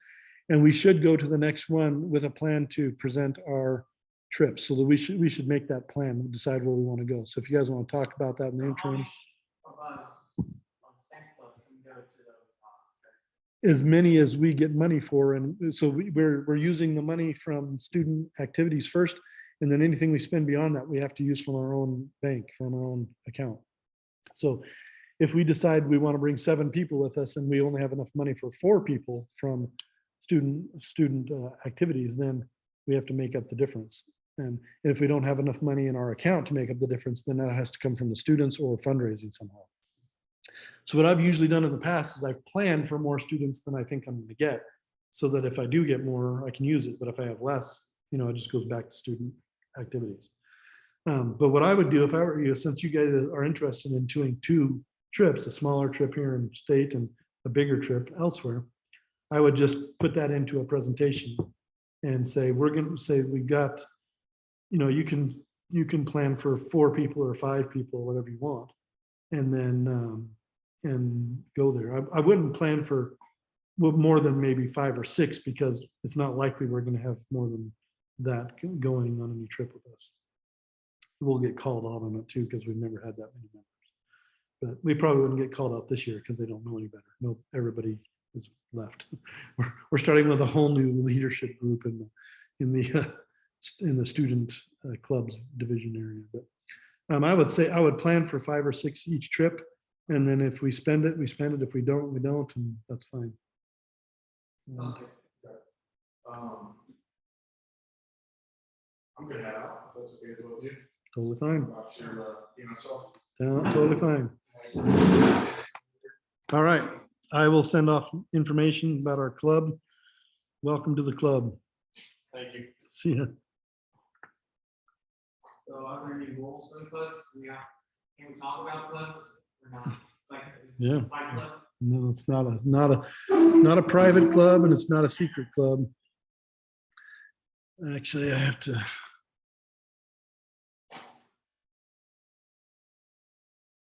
And we should go to the next one with a plan to present our trip, so that we should make that plan and decide where we want to go. So if you guys want to talk about that in the interim. As many as we get money for, and so we're using the money from student activities first, and then anything we spend beyond that we have to use from our own bank, from our own account. So if we decide we want to bring 7 people with us and we only have enough money for 4 people from student activities, then we have to make up the difference. And if we don't have enough money in our account to make up the difference, then that has to come from the students or fundraising somehow. So what I've usually done in the past is I've planned for more students than I think I'm going to get. so that if I do get more, I can use it, but if I have less, it just goes back to student activities. But what I would do if I were you, since you guys are interested in doing 2 trips, a smaller trip here in state and a bigger trip elsewhere, I would just put that into a presentation and say, we're going to say we got, you can plan for 4 people or 5 people, whatever you want, and then and go there. I wouldn't plan for more than maybe 5 or 6 because it's not likely we're going to have more than that going on any trip with us. We'll get called out on it too because we've never had that many members. But we probably wouldn't get called out this year because they don't know any better. No, everybody is left. We're starting with a whole new leadership group in the student clubs division area. But I would say I would plan for 5 or 6 each trip, and then if we spend it, we spend it. If we don't, we don't, and that's fine. Okay. I'm gonna head out, if that's okay with you. Totally fine. About your, self. Totally fine. All right. I will send off information about our club. Welcome to the club. Thank you. See ya. So are there any rules for the clubs? Can we talk about club or not? Like, is Yeah. Fight Club? No, it's not a private club and it's not a secret club. Actually, I have to.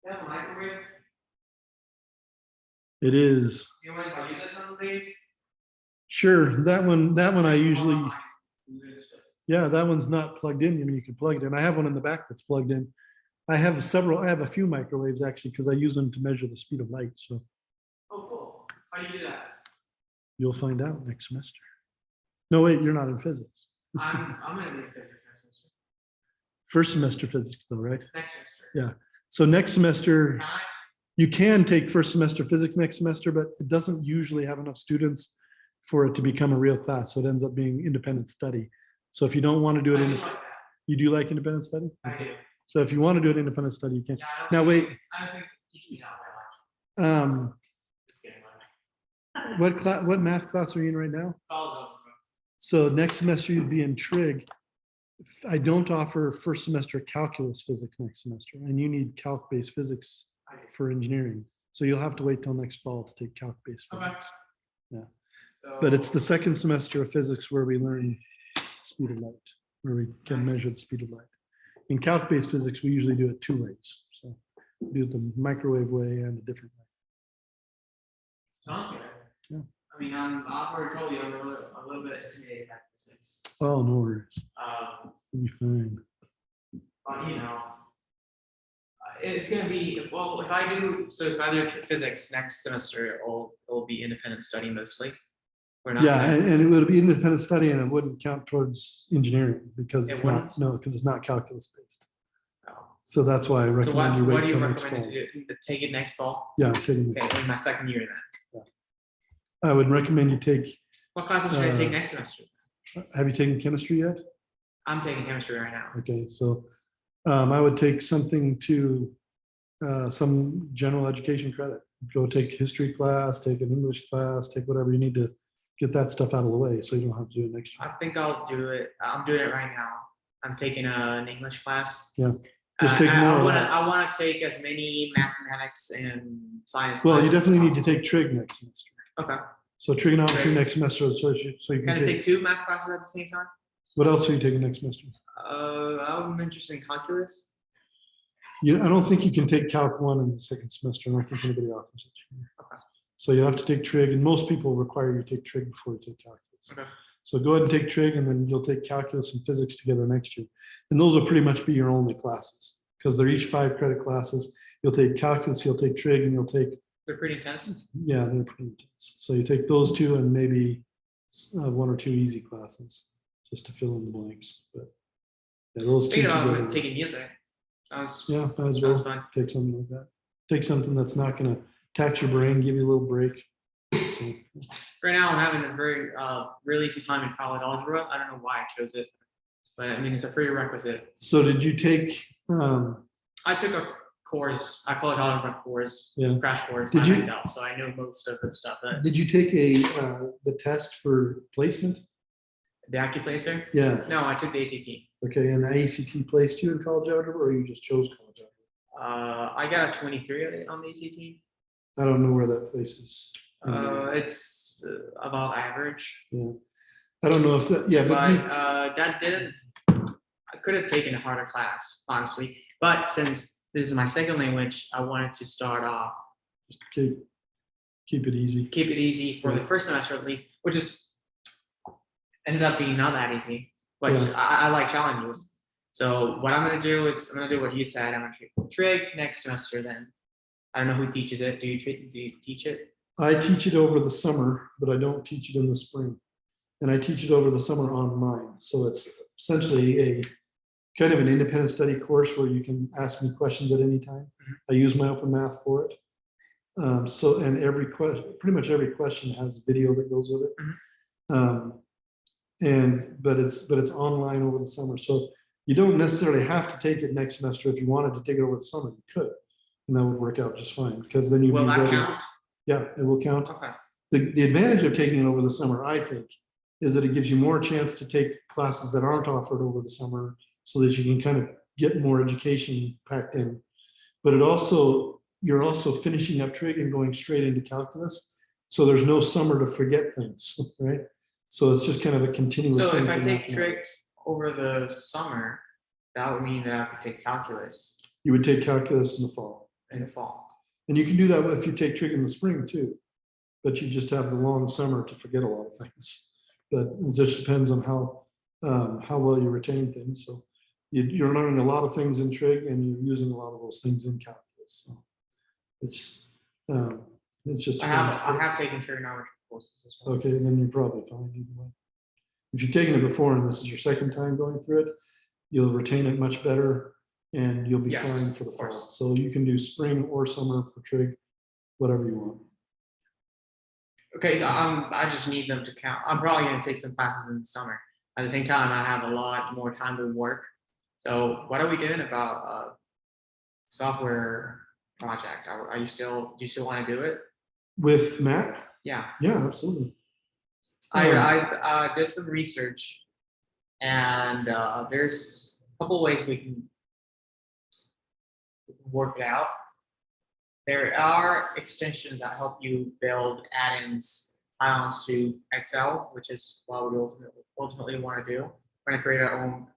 Yeah, microwave. It is. You know, if I use it some days. Sure, that one I usually, yeah, that one's not plugged in. I mean, you can plug it in. I have one in the back that's plugged in. I have a few microwaves actually, because I use them to measure the speed of light. So Oh, cool. How do you do that? you'll find out next semester. No, wait, you're not in physics. I'm gonna be in physics next semester. First semester physics though, right? Next semester. Yeah. So next semester, Can I? you can take first semester physics next semester, but it doesn't usually have enough students for it to become a real class. So it ends up being independent study. So if you don't want to do it, I do in, like that. you do like independent study? I do. So if you want to do it independent study, you can. Yeah, I don't Now, think- wait. I don't think they teach me that by like. Just kidding. What math class are you in right now? College algebra. So next semester you'd be in trig. I don't offer first semester calculus physics next semester, and you need calc-based physics I do. for engineering. So you'll have to wait till next fall to take calc-based Okay. physics. So. But it's the second semester of physics where we learn speed of light, where we can measure the speed of light. In calc-based physics, we usually do it 2 ways. So we do it the microwave way and a different way. Sounds good. Yeah. I mean, I've already told you, I'm a little bit intimidated by physics. Oh, no worries. Um, We'll be fine. But it's gonna be, well, if I do physics next semester, it'll be independent study mostly. We're not. Yeah, gonna- and it would be independent study and it wouldn't count towards engineering because It it's not, wouldn't? no, because it's not calculus based. Oh. So that's why I So recommend you what wait do you till next recommend fall. to do? To take it next fall? Yeah, taking, Okay, in my second year then. I would recommend you take, What classes should I take Uh, next semester? have you taken chemistry yet? I'm taking chemistry right now. Okay, so I would take something to some general education credit. Go take history class, take an English class, take whatever you need to get that stuff out of the way so you don't have to do it next year. I think I'll do it. I'm doing it right now. I'm taking an English class. Yeah, just take more of that. I wanna take as many mathematics and science. Well, you classes as definitely need to possible. take trig next semester. Okay. So trigonometry next semester, so you Can can I take, take 2 math classes at the same time? what else are you taking next semester? I'm interested in calculus. I don't think you can take Calc 1 in the second semester. I don't think anybody offers it. Okay. So you have to take trig, and most people require you to take trig before you take calculus. Okay. So go ahead and take trig, and then you'll take calculus and physics together next year. And those will pretty much be your only classes, because they're each 5 credit classes. You'll take calculus, you'll take trig, and you'll take, They're pretty intense. yeah, they're pretty intense. So you take those 2 and maybe 1 or 2 easy classes, just to fill in the blanks. But yeah, those 2 Thinking about together. taking music. Sounds Yeah, might as well sounds fun. take something like that. Take something that's not gonna tax your brain, give you a little break. So, Right now, I'm having a very really easy time in college algebra. I don't know why I chose it, but I mean it's a prerequisite. So did you take, I took a course, I college algebra course, Yeah. crash course Did by you- myself, so I know most of the stuff that Did you take the test for placement? the AccuPlacer. Yeah, No, I took the ACT. okay, and the ACT placed you in college algebra, or you just chose college algebra? I got a 23 on the ACT. I don't know where that places. in math. It's about average, I don't know if that, yeah, but but you, that didn't. I could have taken a harder class, honestly, but since this is my second language, I wanted to start off, keep it easy. keep it easy for the Yeah. first semester at least, which is ended up being not that easy, which Yeah. I like challenges. So what I'm gonna do is I'm gonna do what you said. I'm gonna take trig next semester. Then I don't know who teaches it. Do you teach it? I teach it over the summer, but I don't teach it in the spring. And I teach it over the summer online. So it's essentially a kind of an independent study course where you can ask me questions at any time. I use my open math for it. So, and every question, pretty much every question has video that goes with it. But it's online over the summer. So you don't necessarily have to take it next semester. If you wanted to take it over the summer, you could. And that would work out just fine, because then you'd be Will that ready. count? Yeah, it will count. Okay. The advantage of taking it over the summer, I think, is that it gives you more chance to take classes that aren't offered over the summer, so that you can kind of get more education packed in. But you're also finishing up trig and going straight into calculus. So there's no summer to forget things, right? So it's just kind of a continuous So thing if I for take trig mathematics. over the summer, that would mean that I could take calculus You would take calculus in the fall. in the fall. And you can do that if you take trig in the spring too. But you just have the long summer to forget a lot of things. But it just depends on how well you retain things. So you're learning a lot of things in trig, and you're using a lot of those things in calculus. So it's just. I have taken trigonometry courses as well. Okay, then you're probably fine either way. If you've taken it before and this is your second time going through it, you'll retain it much better, and you'll be Yes, fine for the of fall. course. So you can do spring or summer for trig, whatever you want. Okay, so I just need them to count. I'm probably gonna take some classes in the summer. At the same time, I have a lot more time to work. So what are we doing about software project? Do you still want to do it? With Matt? Yeah, Yeah, absolutely. I did some research, and there's a couple ways we can work it out. There are extensions that help you build add-ins, add-ons to Excel, which is what we ultimately want to do. We're going to create our own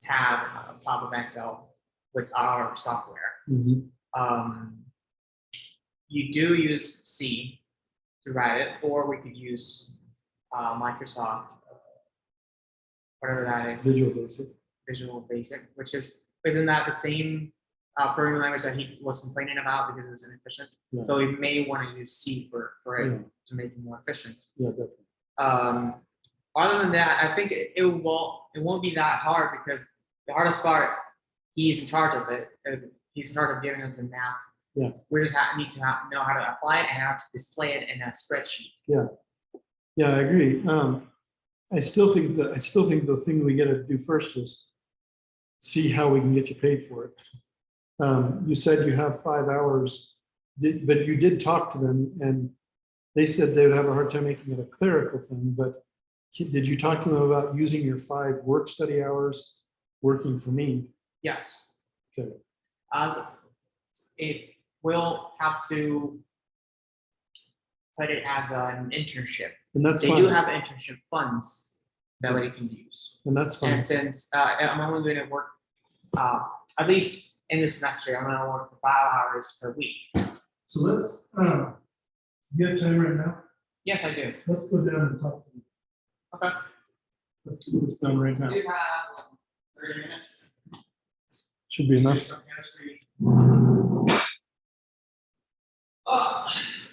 tab on top of Excel with our software. Mhm. You do use C to write it, or we could use Microsoft, whatever that is, Visual Basic. Visual Basic, which isn't that the same programming language that he was complaining about because it was inefficient? Yeah. So we may want to use C for it Yeah. to make it more efficient. Yeah, definitely. Other than that, I think it won't be that hard, because the hardest part, he's in charge of it. He's in charge of giving us the math. Yeah. We just need to know how to apply it and how to display it in a spreadsheet. Yeah, I agree. I still think the thing we gotta do first is see how we can get you paid for it. You said you have 5 hours, but you did talk to them, and they said they would have a hard time making it a clerical thing, but did you talk to them about using your 5 work study hours working for me? Yes. Okay, As it will have to put it as an internship. and that's They fine. do have internship funds that we can use. And that's fine. And since I'm only going to work, at least in this semester, I'm going to work for 5 hours per week. So let's, you have time right now? Yes, I do. Let's go down and talk. to them. Okay. Let's do this done right now. We do have 30 minutes. Should be Do enough. some chemistry.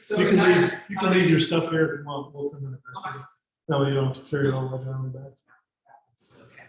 So You is can that- leave, you can leave your stuff here if you want. We'll come in it back. Okay. That way you don't have to carry it all the way down the back. Okay.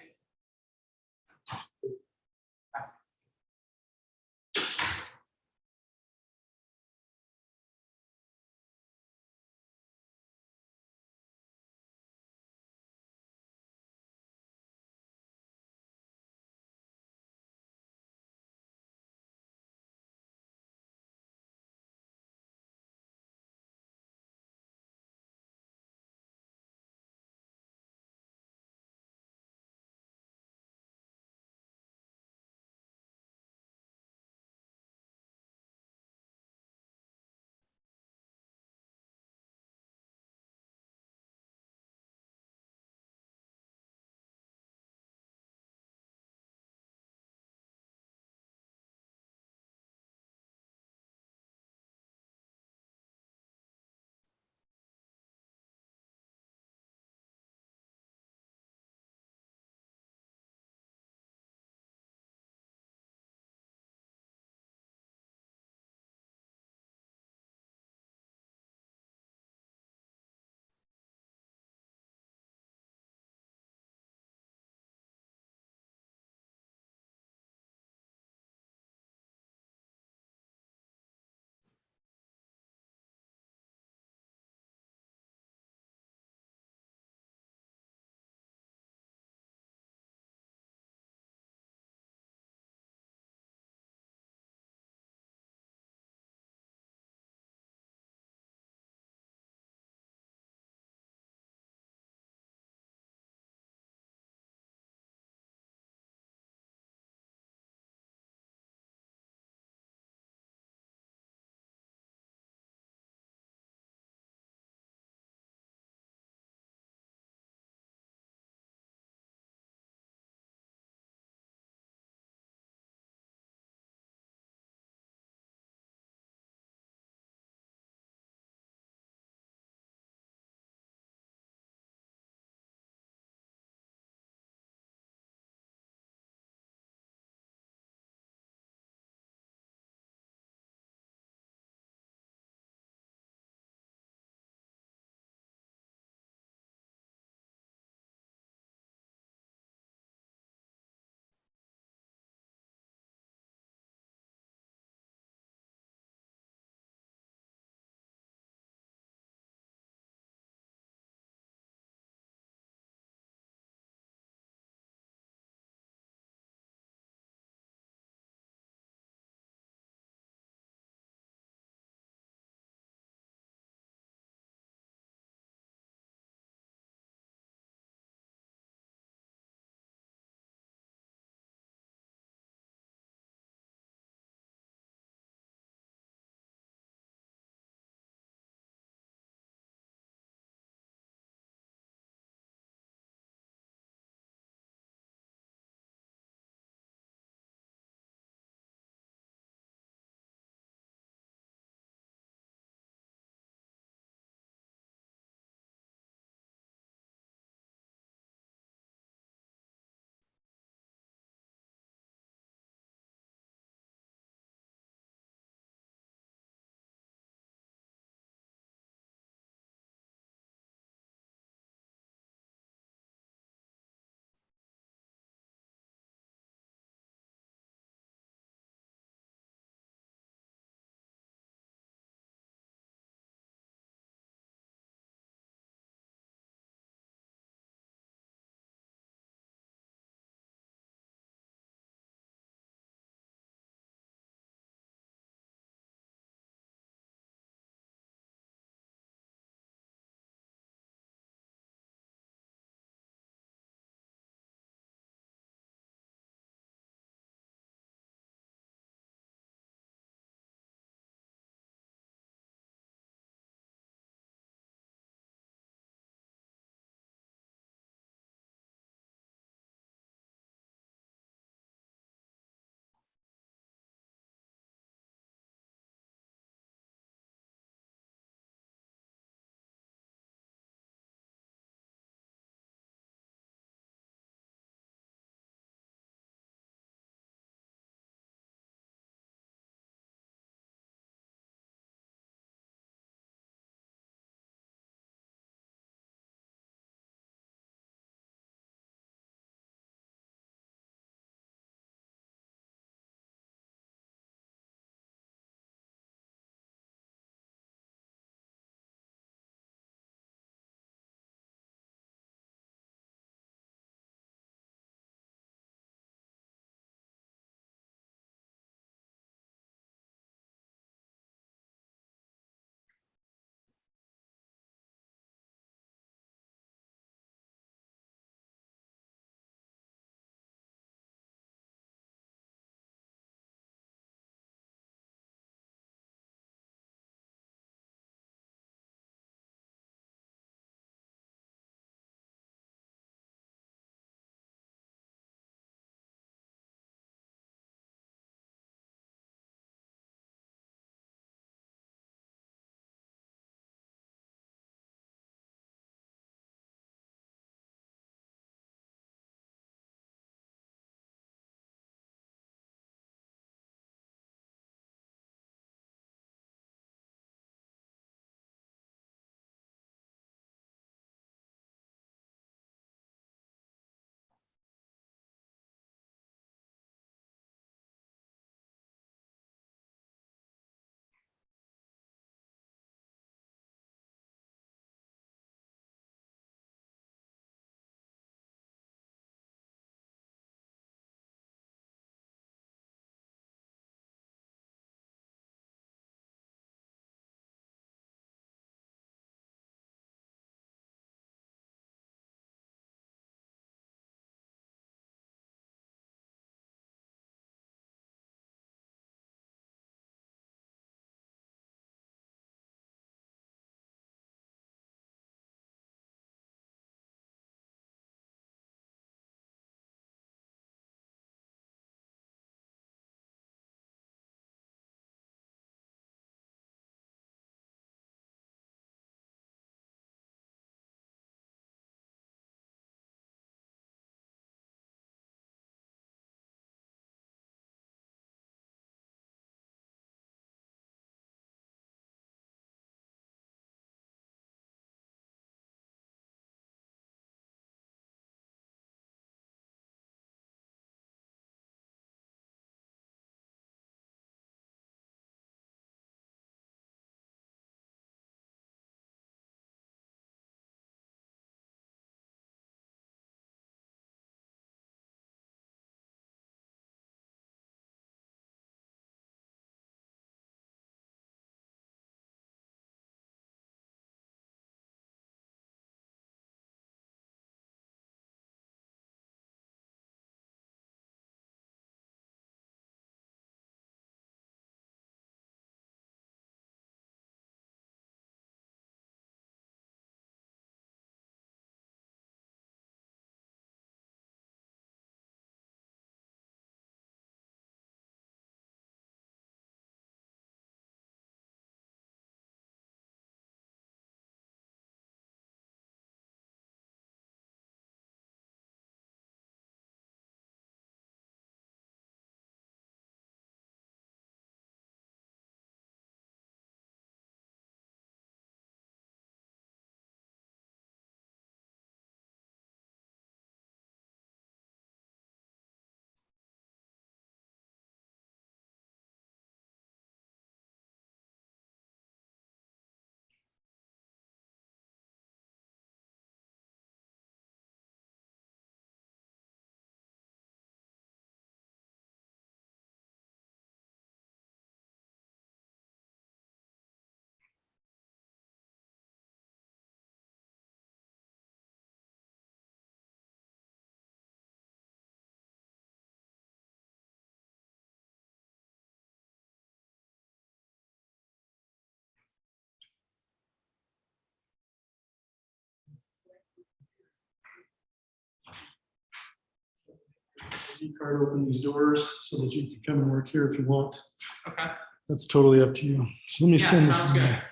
key card, open these doors so that you can come and work here if you want. Okay. That's totally up to you. So let me Yeah, send this. sounds to you. good.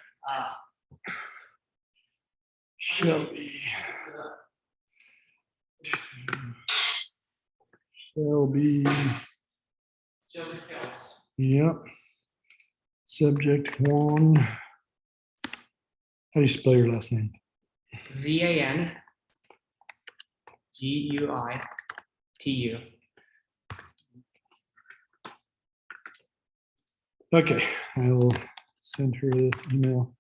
Shelby. Shelby, Shelby Hills. yep. Subject Huang. How do you spell your last name? ZANGUITU. Okay, I will send her this email.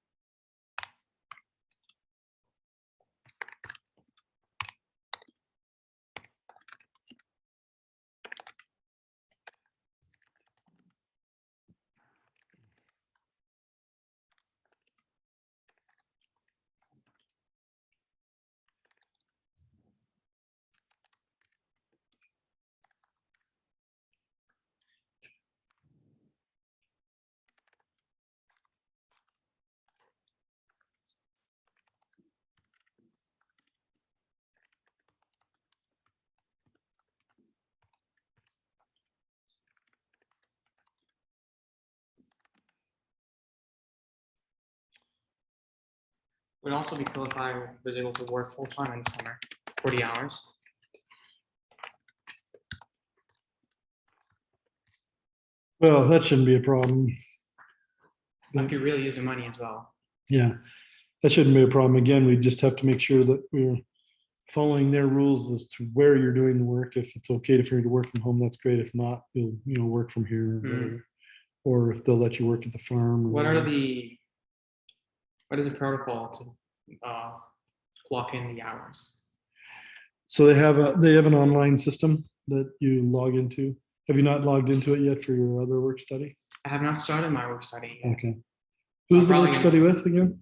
Would also be cool if I was able to work full time in the summer, 40 hours. Well, that shouldn't be a problem. I could really use the money as well. Yeah, that shouldn't be a problem. Again, we just have to make sure that we're following their rules as to where you're doing the work. If it's okay for you to work from home, that's great. If not, you'll, work from here. Or whatever. Or if they'll let you work at the farm. or What whatever. is the protocol to clock in the hours? So they have an online system that you log into. Have you not logged into it yet for your other work study? I have not started my work study yet. Okay. Who's the work Probably- study with again?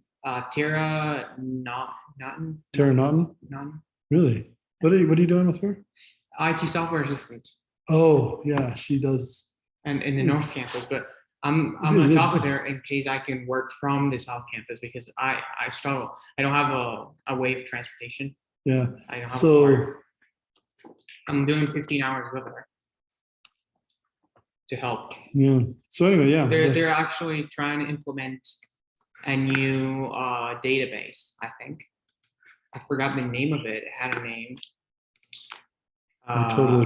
Tara Naughton. Tara Naughton? Naughton. Really? What are you doing with her? IT software assistant Oh, yeah, she does. and in the North Campus, but I'm Is on it- top of her in case I can work from the South Campus because I struggle. I don't have a way of transportation. Yeah. I don't have a So, car. I'm doing 15 hours with her to help. yeah. So anyway, yeah. They're that's- actually trying to implement a new database, I think. I forgot the name of it. It had a name. I totally